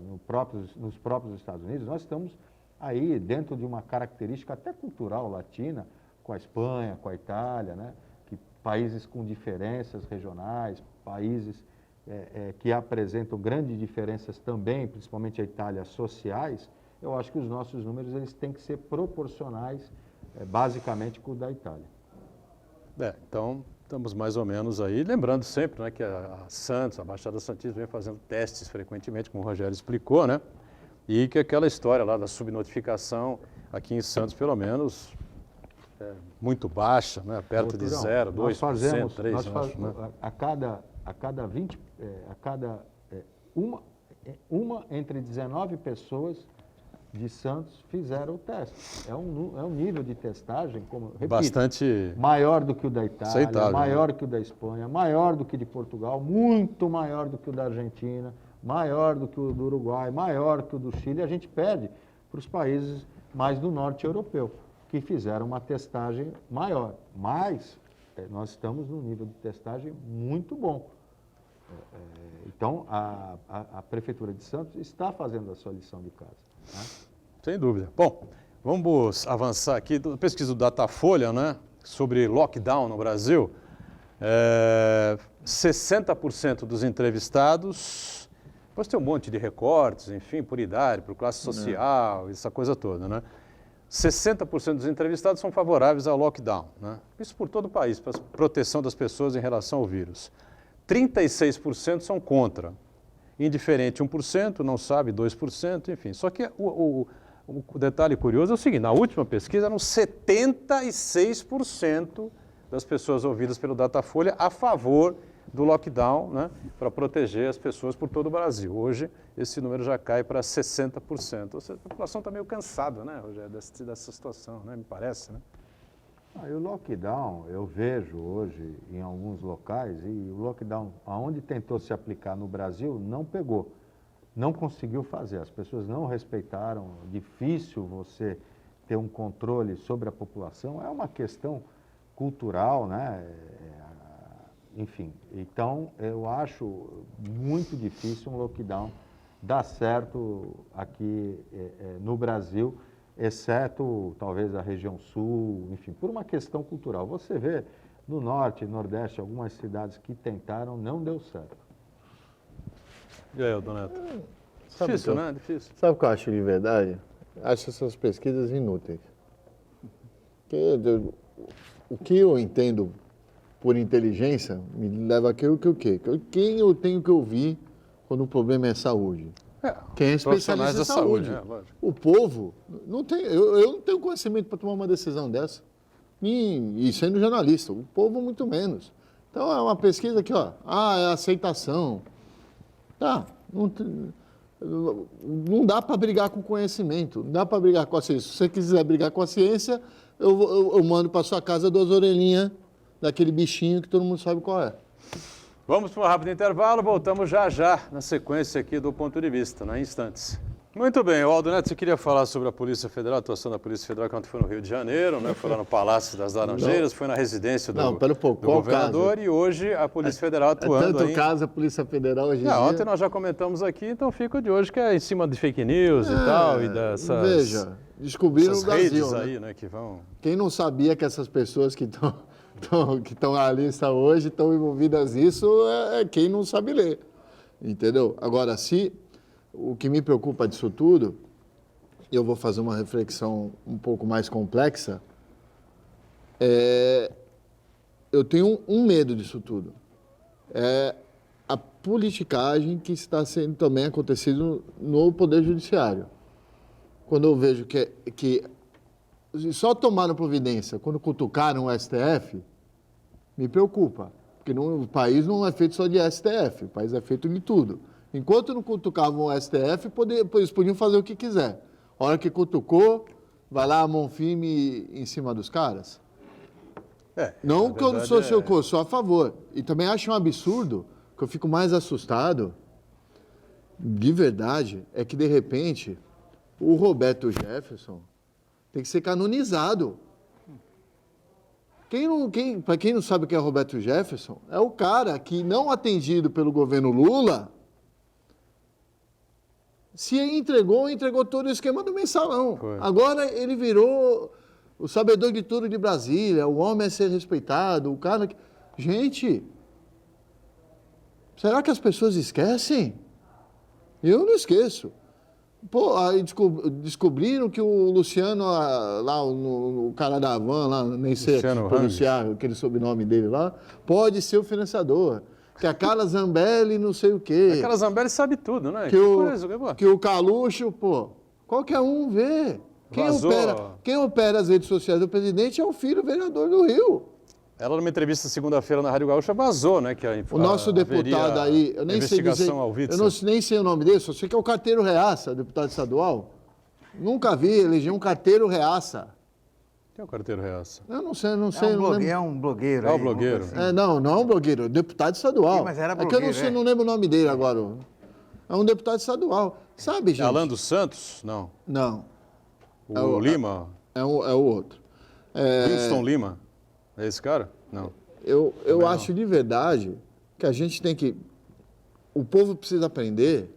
nos próprios Estados Unidos, nós estamos aí dentro de uma característica até cultural latina, com a Espanha, com a Itália, né? Que países com diferenças regionais, países que apresentam grandes diferenças também, principalmente a Itália, sociais. Eu acho que os nossos números eles têm que ser proporcionais, basicamente, com o da Itália. Então, estamos mais ou menos aí. Lembrando sempre, né, que a Santos, a Baixada Santista, vem fazendo testes frequentemente, como o Rogério explicou, né? E que aquela história lá da subnotificação, aqui em Santos, pelo menos, é muito baixa, né? Perto de 0, 2%, 3%. Acho, né? Uma entre 19 pessoas de Santos fizeram o teste. É um nível de testagem, como repito, bastante maior do que o da Itália, aceitável, maior né? que o da Espanha, maior do que de Portugal, muito maior do que o da Argentina, maior do que o do Uruguai, maior que o do Chile. A gente pede para os países mais do norte europeu, que fizeram uma testagem maior. Mas nós estamos num nível de testagem muito bom. Então, a Prefeitura de Santos está fazendo a sua lição de casa. Né? Sem dúvida. Bom, vamos avançar aqui. Pesquisa do Datafolha, né, sobre lockdown no Brasil. 60% dos entrevistados, depois tem um monte de recortes, enfim, por idade, por classe social, essa coisa toda, né? 60% dos entrevistados são favoráveis ao lockdown, né? Isso por todo o país, para a proteção das pessoas em relação ao vírus. 36% são contra. Indiferente 1%, não sabe 2%, enfim. Só que o detalhe curioso é o seguinte, na última pesquisa eram 76% das pessoas ouvidas pelo Datafolha a favor do lockdown, né, para proteger as pessoas por todo o Brasil. Hoje, esse número já cai para 60%. Ou seja, a população está meio cansada, né, Rogério, dessa situação, né, me parece, né? E o lockdown, eu vejo hoje em alguns locais, e o lockdown, aonde tentou se aplicar no Brasil, não pegou, não conseguiu fazer. As pessoas não respeitaram, difícil você ter um controle sobre a população, é uma questão cultural, né? Enfim, então eu acho muito difícil um lockdown dar certo aqui no Brasil, exceto talvez a região sul, enfim, por uma questão cultural. Você vê no norte e nordeste algumas cidades que tentaram, não deu certo. E aí, Donato? Difícil, né? Difícil. Sabe o que eu acho de verdade? Acho essas pesquisas inúteis. O que eu entendo por inteligência me leva àquilo que o quê? Quem eu tenho que ouvir quando o problema é saúde? Quem é especialista em saúde. O povo, não tem, eu não tenho conhecimento para tomar uma decisão dessa. E sendo jornalista, o povo muito menos. Então é uma pesquisa aqui, ó. É aceitação. Tá, não dá para brigar com conhecimento, não dá para brigar com a ciência. Se você quiser brigar com a ciência, eu mando para sua casa 2 orelhinhas daquele bichinho que todo mundo sabe qual é. Vamos para um rápido intervalo, voltamos já na sequência aqui do Ponto de Vista, em instantes. Muito bem, Aldo Neto, você queria falar sobre a Polícia Federal, a atuação da Polícia Federal quando foi no Rio de Janeiro, né? Foi lá no Palácio das Laranjeiras, foi na residência do governador e hoje a Polícia Federal atuando tanto caso a Polícia Federal hoje em dia... Ontem nós já comentamos aqui, então fica de hoje que é em cima de fake news e tal, e dessas... Veja, descobriram o Brasil, redes aí, né, que vão... Quem não sabia que essas pessoas que estão na lista hoje estão envolvidas nisso é quem não sabe ler, entendeu? Agora, o que me preocupa disso tudo, eu vou fazer uma reflexão um pouco mais complexa, eu tenho um medo disso tudo, é a politicagem que está sendo também acontecido no Poder Judiciário. Quando eu vejo que só tomaram providência quando cutucaram o STF, me preocupa, porque o país não é feito só de STF, o país é feito de tudo. Enquanto não cutucavam o STF, eles podiam fazer o que quiser. A hora que cutucou, vai lá a mão firme em cima dos caras. Não que eu não sou sou a favor. E também acho um absurdo, que eu fico mais assustado, de verdade é que, de repente, o Roberto Jefferson tem que ser canonizado. Para quem não sabe o que é Roberto Jefferson, é o cara que, não atendido pelo governo Lula, se entregou todo o esquema do mensalão. Foi. Agora ele virou o sabedor de tudo de Brasília, o homem a ser respeitado, o cara que... Gente, será que as pessoas esquecem? Eu não esqueço. Pô, aí descobriram que o Luciano, lá, o cara da Havan, lá, nem sei pronunciar aquele sobrenome dele lá, pode ser o financiador. Que a Carla Zambelli não sei o quê. A Carla Zambelli sabe tudo, né? Que o Calucho, pô, qualquer um vê. Quem opera as redes sociais do presidente é o filho vereador do Rio. Ela, numa entrevista segunda-feira na Rádio Gaúcha, vazou, né? Que o nosso deputado aí, eu nem sei dizer, nem sei o nome dele, só sei que é o Carteiro Reaça, deputado estadual. Nunca vi eleger um Carteiro Reaça. Quem é o Carteiro Reaça? Eu não sei. É um blogueiro. É um blogueiro. Assim. Não é um blogueiro, deputado estadual. Sim, mas era blogueiro, é que eu não lembro o nome dele agora. É um deputado estadual. Sabe, gente? Alan dos Santos? Não. Não. O Lima? É o outro. Winston Lima? É esse cara? Não. Eu acho de verdade que a gente tem que... O povo precisa aprender,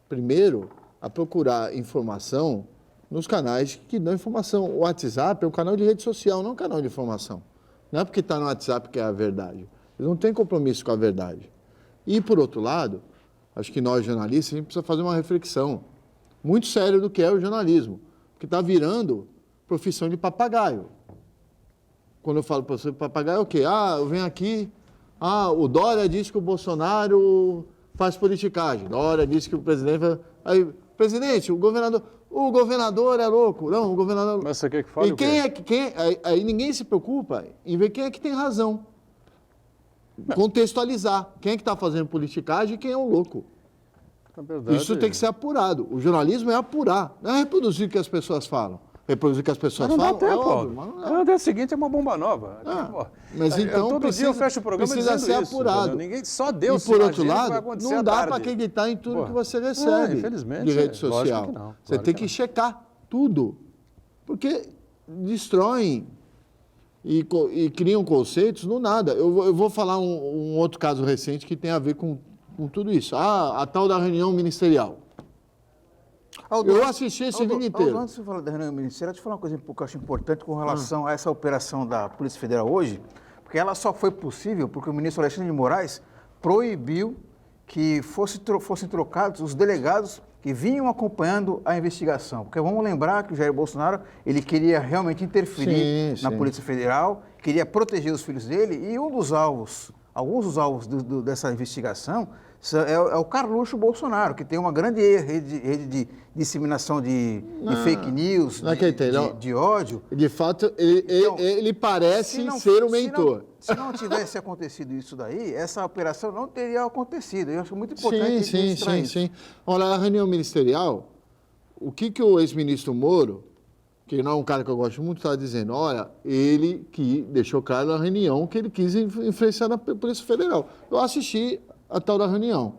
primeiro, a procurar informação nos canais que dão informação. O WhatsApp é um canal de rede social, não um canal de informação. Não é porque está no WhatsApp que é a verdade. Ele não tem compromisso com a verdade. E, por outro lado, acho que nós, jornalistas, a gente precisa fazer uma reflexão muito séria do que é o jornalismo. Porque está virando profissão de papagaio. Quando eu falo profissão de papagaio, é o quê? Eu venho aqui, o Dória disse que o Bolsonaro faz politicagem. Dória disse que o presidente... Aí, presidente, o governador é louco. Não, o governador... Mas você quer que fale o quê? Aí ninguém se preocupa em ver quem é que tem razão. Contextualizar. Quem é que está fazendo politicagem e quem é o louco. Isso tem que ser apurado. O jornalismo é apurar, não é reproduzir o que as pessoas falam. Reproduzir o que as pessoas falam é óbvio. No dia seguinte é uma bomba nova. Mas então todo dia eu fecho o programa precisa ser apurado. Ninguém, só Deus e por outro lado, vai acontecer não dá para acreditar em tudo que você recebe de rede social. Que não, você tem que checar tudo. Porque destroem e criam conceitos no nada. Eu vou falar um outro caso recente que tem a ver com tudo isso. A tal da reunião ministerial. Eu assisti esse vídeo inteiro. Antes de falar da reunião ministerial, deixa eu falar uma coisa que eu acho importante com relação a essa operação da Polícia Federal hoje, porque ela só foi possível porque o ministro Alexandre de Moraes proibiu que fossem trocados os delegados que vinham acompanhando a investigação. Porque vamos lembrar que o Jair Bolsonaro, ele queria realmente interferir na Polícia Federal, queria proteger os filhos dele, e alguns dos alvos dessa investigação é o Carluxo Bolsonaro, que tem uma grande rede de disseminação de fake news, de ódio. De fato, ele parece ser o mentor. Se não tivesse acontecido isso daí, essa operação não teria acontecido. Eu acho muito importante registrar isso. Sim. Olha, a reunião ministerial, o que o ex-ministro Moro, que não é um cara que eu gosto muito, está dizendo, olha, ele que deixou claro na reunião que ele quis influenciar na Polícia Federal. Eu assisti a tal da reunião.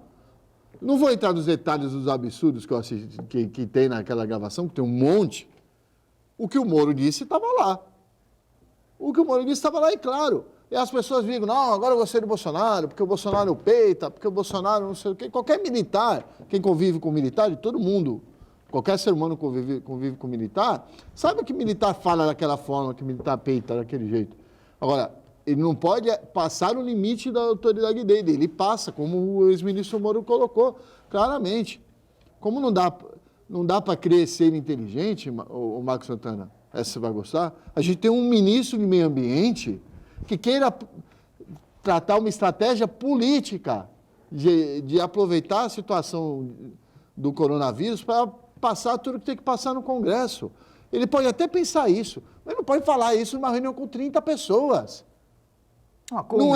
Não vou entrar nos detalhes dos absurdos que eu assisti, que tem naquela gravação, que tem um monte. O que o Moro disse estava lá. E claro. E as pessoas dizem, não, agora eu gostei do Bolsonaro, porque o Bolsonaro peita, porque o Bolsonaro não sei o quê. Qualquer militar, quem convive com militar, de todo mundo, qualquer ser humano convive com militar, sabe que militar fala daquela forma, que militar peita daquele jeito. Agora, ele não pode passar o limite da autoridade dele. Ele passa, como o ex-ministro Moro colocou claramente. Como não dá para crescer inteligente, o Marcos Santana, essa você vai gostar, a gente tem um ministro de meio ambiente que queira tratar uma estratégia política de aproveitar a situação do coronavírus para passar tudo que tem que passar no Congresso. Ele pode até pensar isso, mas não pode falar isso numa reunião com 30 pessoas. Como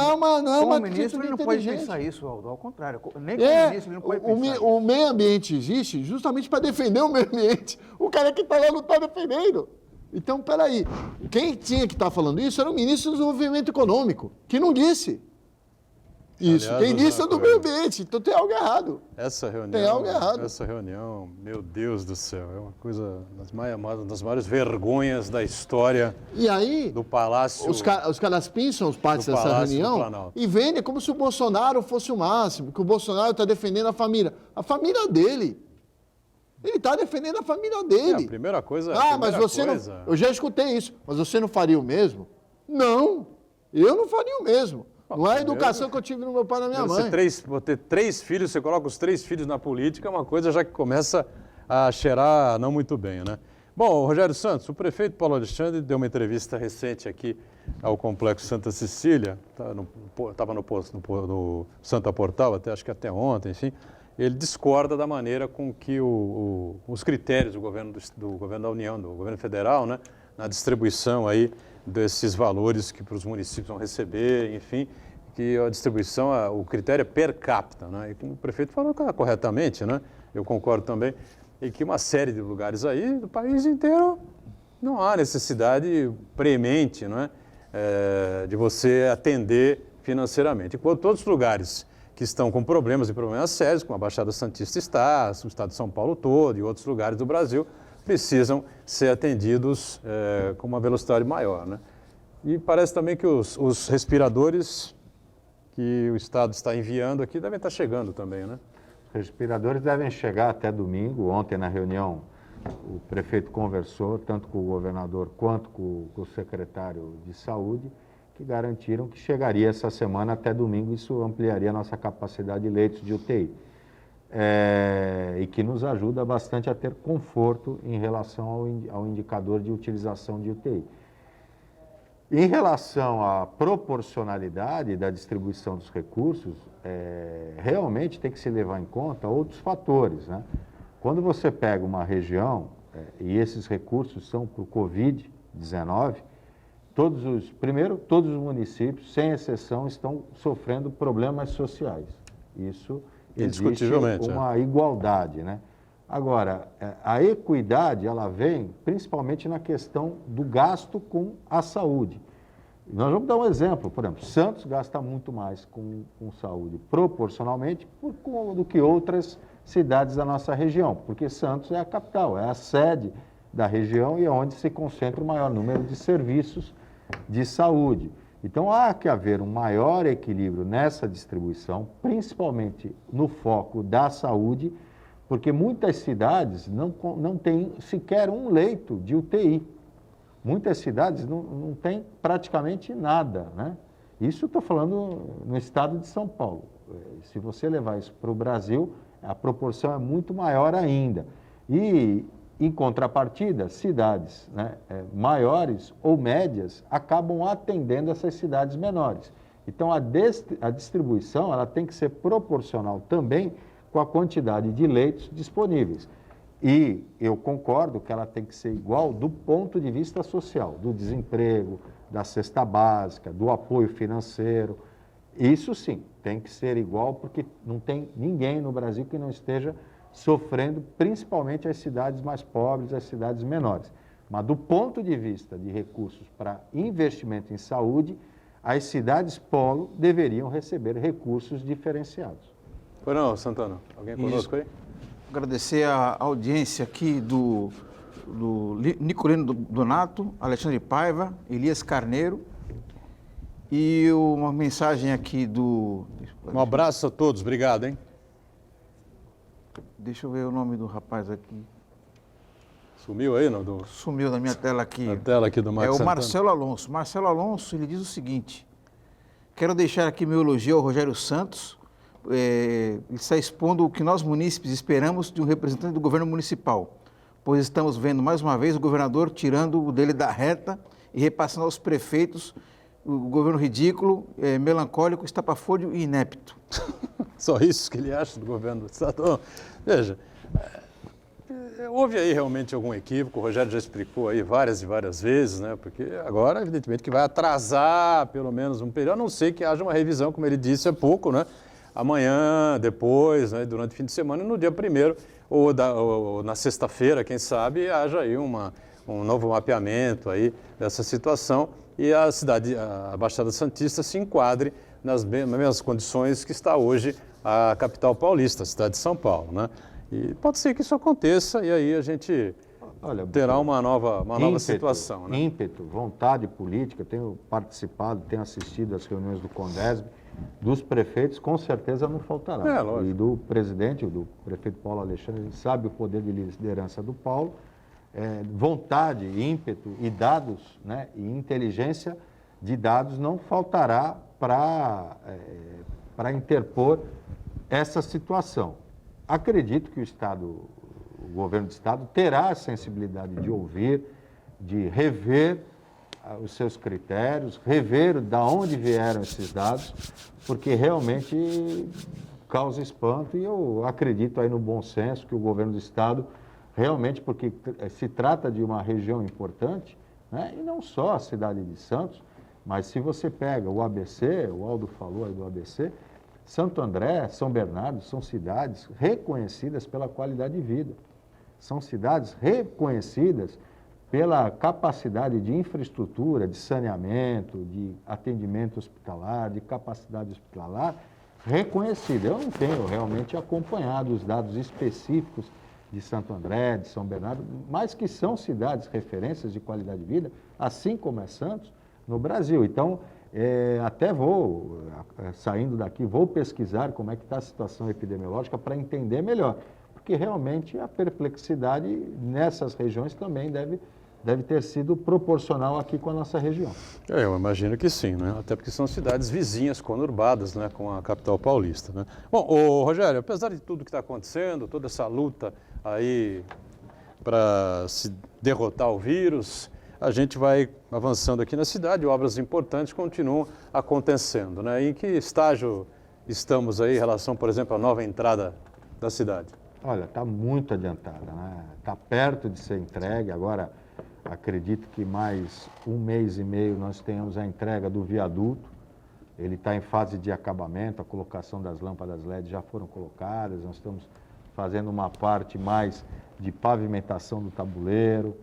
ministro, ele não pode pensar isso, Aldo, ao contrário. Nem como ministro, ele não pode pensar isso. O meio ambiente existe justamente para defender o meio ambiente. O cara que está lá não está defendendo. Então, peraí, quem tinha que estar falando isso era o ministro do Desenvolvimento Econômico, que não disse. Isso, Aliás, quem disse é do meio ambiente, então tem algo errado. Tem algo errado. Essa reunião, meu Deus do céu, é uma coisa uma das maiores vergonhas da história E aí, do Palácio. os caras pensam os partes do dessa Palácio do reunião Planalto. e vendem como se o Bolsonaro fosse o máximo, que o Bolsonaro está defendendo a família dele. Ele está defendendo a família dele. A primeira coisa... Mas você não... Eu já escutei isso, mas você não faria o mesmo? Não, eu não faria o mesmo. Não é a educação que eu tive no meu pai e na minha mãe. Vou ter 3 filhos, você coloca os 3 filhos na política, é uma coisa já que começa a cheirar não muito bem, né? Bom, Rogério Santos, o prefeito Paulo Alexandre deu uma entrevista recente aqui ao Complexo Santa Cecília, estava no Santa Portal, acho que até ontem, enfim. Ele discorda da maneira com que os critérios do governo da União, do governo federal, né, na distribuição aí desses valores que para os municípios vão receber, enfim, que a distribuição, o critério é per capita, né? E como o prefeito falou corretamente, né? Eu concordo também, e que uma série de lugares aí, do país inteiro, não há necessidade premente, não é? De você atender financeiramente. Enquanto todos os lugares que estão com problemas e problemas sérios, como a Baixada Santista está, o estado de São Paulo todo e outros lugares do Brasil, precisam ser atendidos com uma velocidade maior, né? E parece também que os respiradores que o Estado está enviando aqui devem estar chegando também, né? Os respiradores devem chegar até domingo. Ontem, na reunião, o prefeito conversou tanto com o governador quanto com o secretário de Saúde, que garantiram que chegaria essa semana até domingo. Isso ampliaria a nossa capacidade de leitos de UTI. E que nos ajuda bastante a ter conforto em relação ao indicador de utilização de UTI. Em relação à proporcionalidade da distribuição dos recursos, realmente tem que se levar em conta outros fatores, né? Quando você pega uma região, e esses recursos são para o Covid-19, todos os municípios, sem exceção, estão sofrendo problemas sociais. Isso existe uma igualdade, né? Agora, a equidade, ela vem principalmente na questão do gasto com a saúde. Nós vamos dar um exemplo, por exemplo, Santos gasta muito mais com saúde, proporcionalmente, do que outras cidades da nossa região, porque Santos é a capital, é a sede da região e é onde se concentra o maior número de serviços de saúde. Então, há que haver um maior equilíbrio nessa distribuição, principalmente no foco da saúde, porque muitas cidades não têm sequer um leito de UTI. Muitas cidades não têm praticamente nada, né? Isso estou falando no estado de São Paulo. Se você levar isso para o Brasil, a proporção é muito maior ainda. E, em contrapartida, cidades, né, maiores ou médias acabam atendendo essas cidades menores. Então, a distribuição ela tem que ser proporcional também com a quantidade de leitos disponíveis. E eu concordo que ela tem que ser igual do ponto de vista social, do desemprego, da cesta básica, do apoio financeiro. Isso sim, tem que ser igual, porque não tem ninguém no Brasil que não esteja sofrendo, principalmente as cidades mais pobres, as cidades menores. Mas do ponto de vista de recursos para investimento em saúde, as cidades polo deveriam receber recursos diferenciados. Não, Santana, alguém conosco aí? Agradecer a audiência aqui do Nicolino Donato, Alexandre Paiva, Elias Carneiro e uma mensagem aqui do... Um abraço a todos, obrigado, hein? Deixa eu ver o nome do rapaz aqui. Sumiu aí, não? Sumiu da minha tela aqui. Na tela aqui do Marcos Santana. Marcelo Alonso. Marcelo Alonso, ele diz o seguinte: quero deixar aqui meu elogio ao Rogério Santos. Ele está expondo o que nós munícipes esperamos de um representante do governo municipal, pois estamos vendo mais uma vez o governador tirando o dele da reta e repassando aos prefeitos o governo ridículo, melancólico, estapafúrdio e inepto. Só isso que ele acha do governo do Estado? Veja, houve aí realmente algum equívoco, o Rogério já explicou aí várias e várias vezes, né? Porque agora, evidentemente, que vai atrasar pelo menos um período, a não ser que haja uma revisão, como ele disse, é pouco, né? Amanhã, depois, né, durante o fim de semana, no dia 1º ou na sexta-feira, quem sabe, haja aí um novo mapeamento aí dessa situação e a Baixada Santista se enquadre nas mesmas condições que está hoje a capital paulista, a cidade de São Paulo, né? E pode ser que isso aconteça e aí a gente terá uma nova situação, né? Ímpeto, vontade política, tenho participado, tenho assistido às reuniões do Condesb, dos prefeitos, com certeza não faltará. Lógico. E do presidente, do prefeito Paulo Alexandre, ele sabe o poder de liderança do Paulo, vontade, ímpeto e dados, né, e inteligência de dados não faltará para interpor essa situação. Acredito que o governo do Estado terá a sensibilidade de ouvir, de rever os seus critérios, rever de onde vieram esses dados, porque realmente causa espanto e eu acredito aí no bom senso que o governo do Estado realmente, porque se trata de uma região importante, né, e não só a cidade de Santos, mas se você pega o ABC, o Aldo falou aí do ABC, Santo André, São Bernardo, são cidades reconhecidas pela qualidade de vida. São cidades reconhecidas pela capacidade de infraestrutura, de saneamento, de atendimento hospitalar, de capacidade hospitalar, reconhecida. Eu não tenho realmente acompanhado os dados específicos de Santo André, de São Bernardo, mas que são cidades referências de qualidade de vida, assim como é Santos, no Brasil. Então, até saindo daqui, vou pesquisar como é que está a situação epidemiológica para entender melhor, porque realmente a perplexidade nessas regiões também deve ter sido proporcional aqui com a nossa região. Eu imagino que sim, né? Até porque são cidades vizinhas, conurbadas, né, com a capital paulista, né? Bom, Rogério, apesar de tudo que está acontecendo, toda essa luta aí para se derrotar o vírus, a gente vai avançando aqui na cidade, obras importantes continuam acontecendo, né? Em que estágio estamos aí em relação, por exemplo, à nova entrada da cidade? Olha, está muito adiantada, né? Está perto de ser entregue. Agora, acredito que mais 1 mês e meio nós tenhamos a entrega do viaduto. Ele está em fase de acabamento, a colocação das lâmpadas LED já foram colocadas, nós estamos fazendo uma parte mais de pavimentação do tabuleiro.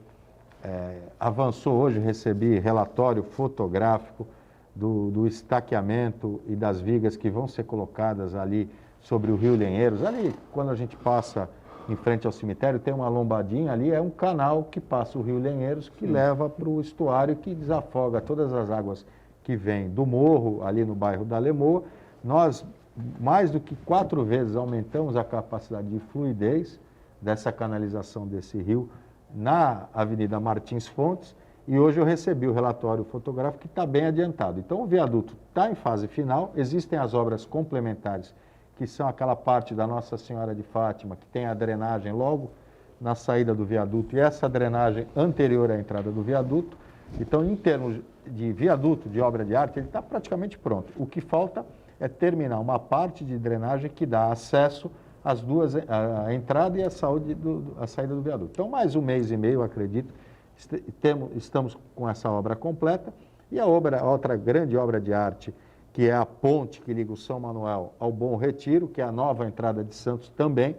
Avançou hoje, recebi relatório fotográfico do estaqueamento e das vigas que vão ser colocadas ali sobre o Rio Lenheiros. Ali, quando a gente passa em frente ao cemitério, tem uma lombadinha ali, é um canal que passa o Rio Lenheiros, que leva para o estuário, que desafoga todas as águas que vêm do morro, ali no bairro da Lemoa. Nós, mais do que 4 vezes, aumentamos a capacidade de fluidez dessa canalização desse rio na Avenida Martins Fontes, e hoje eu recebi o relatório fotográfico que está bem adiantado. Então, o viaduto está em fase final, existem as obras complementares, que são aquela parte da Nossa Senhora de Fátima, que tem a drenagem logo na saída do viaduto, e essa drenagem anterior à entrada do viaduto. Então, em termos de viaduto, de obra de arte, ele está praticamente pronto. O que falta é terminar uma parte de drenagem que dá acesso às duas, a entrada e a saída do viaduto. Então, mais 1 mês e meio, eu acredito, estamos com essa obra completa. E a outra grande obra de arte, que é a ponte que liga o São Manuel ao Bom Retiro, que é a nova entrada de Santos também,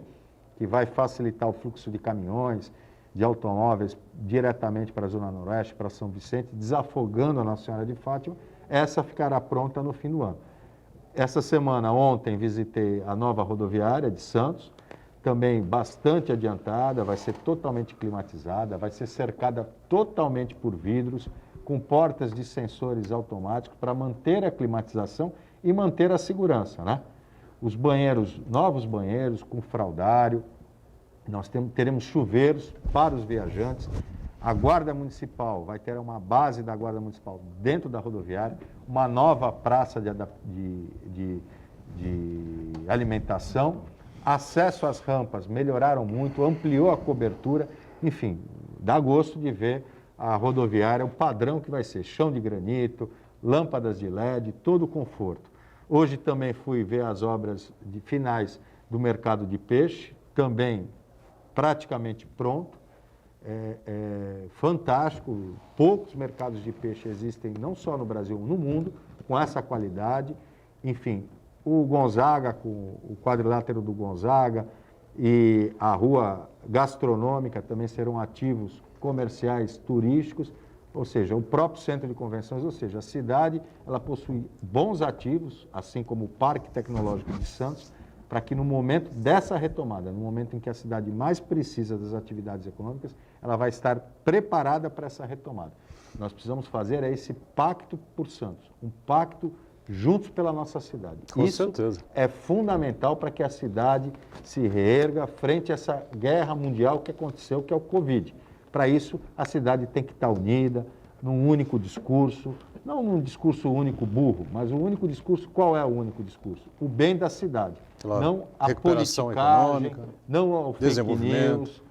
que vai facilitar o fluxo de caminhões, de automóveis diretamente para a Zona Noroeste, para São Vicente, desafogando a Nossa Senhora de Fátima. Essa ficará pronta no fim do ano. Essa semana, ontem, visitei a nova rodoviária de Santos, também bastante adiantada, vai ser totalmente climatizada, vai ser cercada totalmente por vidros, com portas de sensores automáticos para manter a climatização e manter a segurança, né? Os banheiros, novos banheiros com fraldário, nós teremos chuveiros para os viajantes. A Guarda Municipal vai ter uma base da Guarda Municipal dentro da rodoviária, uma nova praça de alimentação, acesso às rampas melhoraram muito, ampliou a cobertura, enfim, dá gosto de ver a rodoviária, o padrão que vai ser chão de granito, lâmpadas de LED, todo o conforto. Hoje também fui ver as obras finais do mercado de peixe, também praticamente pronto, fantástico. Poucos mercados de peixe existem, não só no Brasil, no mundo, com essa qualidade. Enfim, o Gonzaga, com o quadrilátero do Gonzaga e a rua gastronômica também serão ativos comerciais turísticos ou seja, o próprio centro de convenções, ou seja, a cidade ela possui bons ativos, assim como o Parque Tecnológico de Santos, para que no momento dessa retomada, no momento em que a cidade mais precisa das atividades econômicas, ela vai estar preparada para essa retomada. Nós precisamos fazer esse pacto por Santos, um pacto juntos pela nossa cidade. Com Isso certeza. é fundamental para que a cidade se reerga frente a essa guerra mundial que aconteceu, que é o Covid. Para isso, a cidade tem que estar unida, num único discurso, não num discurso único burro, mas o único discurso, qual é o único discurso? O bem da cidade. Claro. Não a Recuperação politicagem, econômica, não ao fake desenvolvimento. news.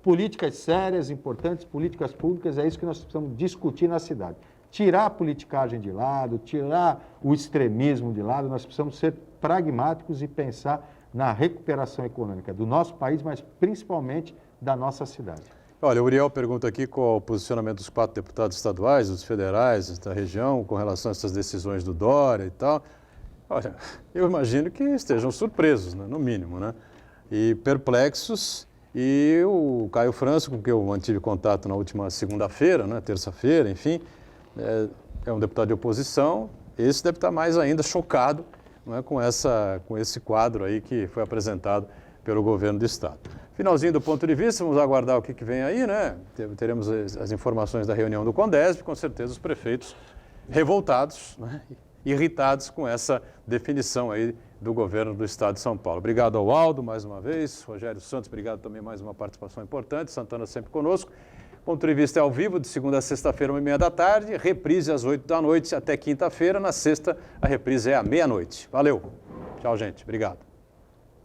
Políticas sérias, importantes, políticas públicas, é isso que nós precisamos discutir na cidade. Tirar a politicagem de lado, tirar o extremismo de lado, nós precisamos ser pragmáticos e pensar na recuperação econômica do nosso país, mas principalmente da nossa cidade. Olha, o Uriel pergunta aqui qual o posicionamento dos 4 deputados estaduais, dos federais da região, com relação a essas decisões do Dória e tal. Olha, eu imagino que estejam surpresos, né, no mínimo, né? E perplexos. E o Caio França, com quem eu mantive contato na última segunda-feira, né, terça-feira, enfim, é um deputado de oposição. Esse deve estar mais ainda chocado, não é, com esse quadro aí que foi apresentado pelo governo do estado. Finalzinho do ponto de vista, vamos aguardar o que vem aí, né? Teremos as informações da reunião do Condesb, com certeza os prefeitos revoltados, né, irritados com essa definição aí do governo do estado de São Paulo. Obrigado ao Aldo mais uma vez, Rogério Santos, obrigado também mais uma participação importante, Santana sempre conosco. Ponto de vista é ao vivo, de segunda a sexta-feira, 1h30 da tarde, reprise às 8 da noite até quinta-feira, na sexta a reprise é à meia-noite. Valeu, tchau gente, obrigado.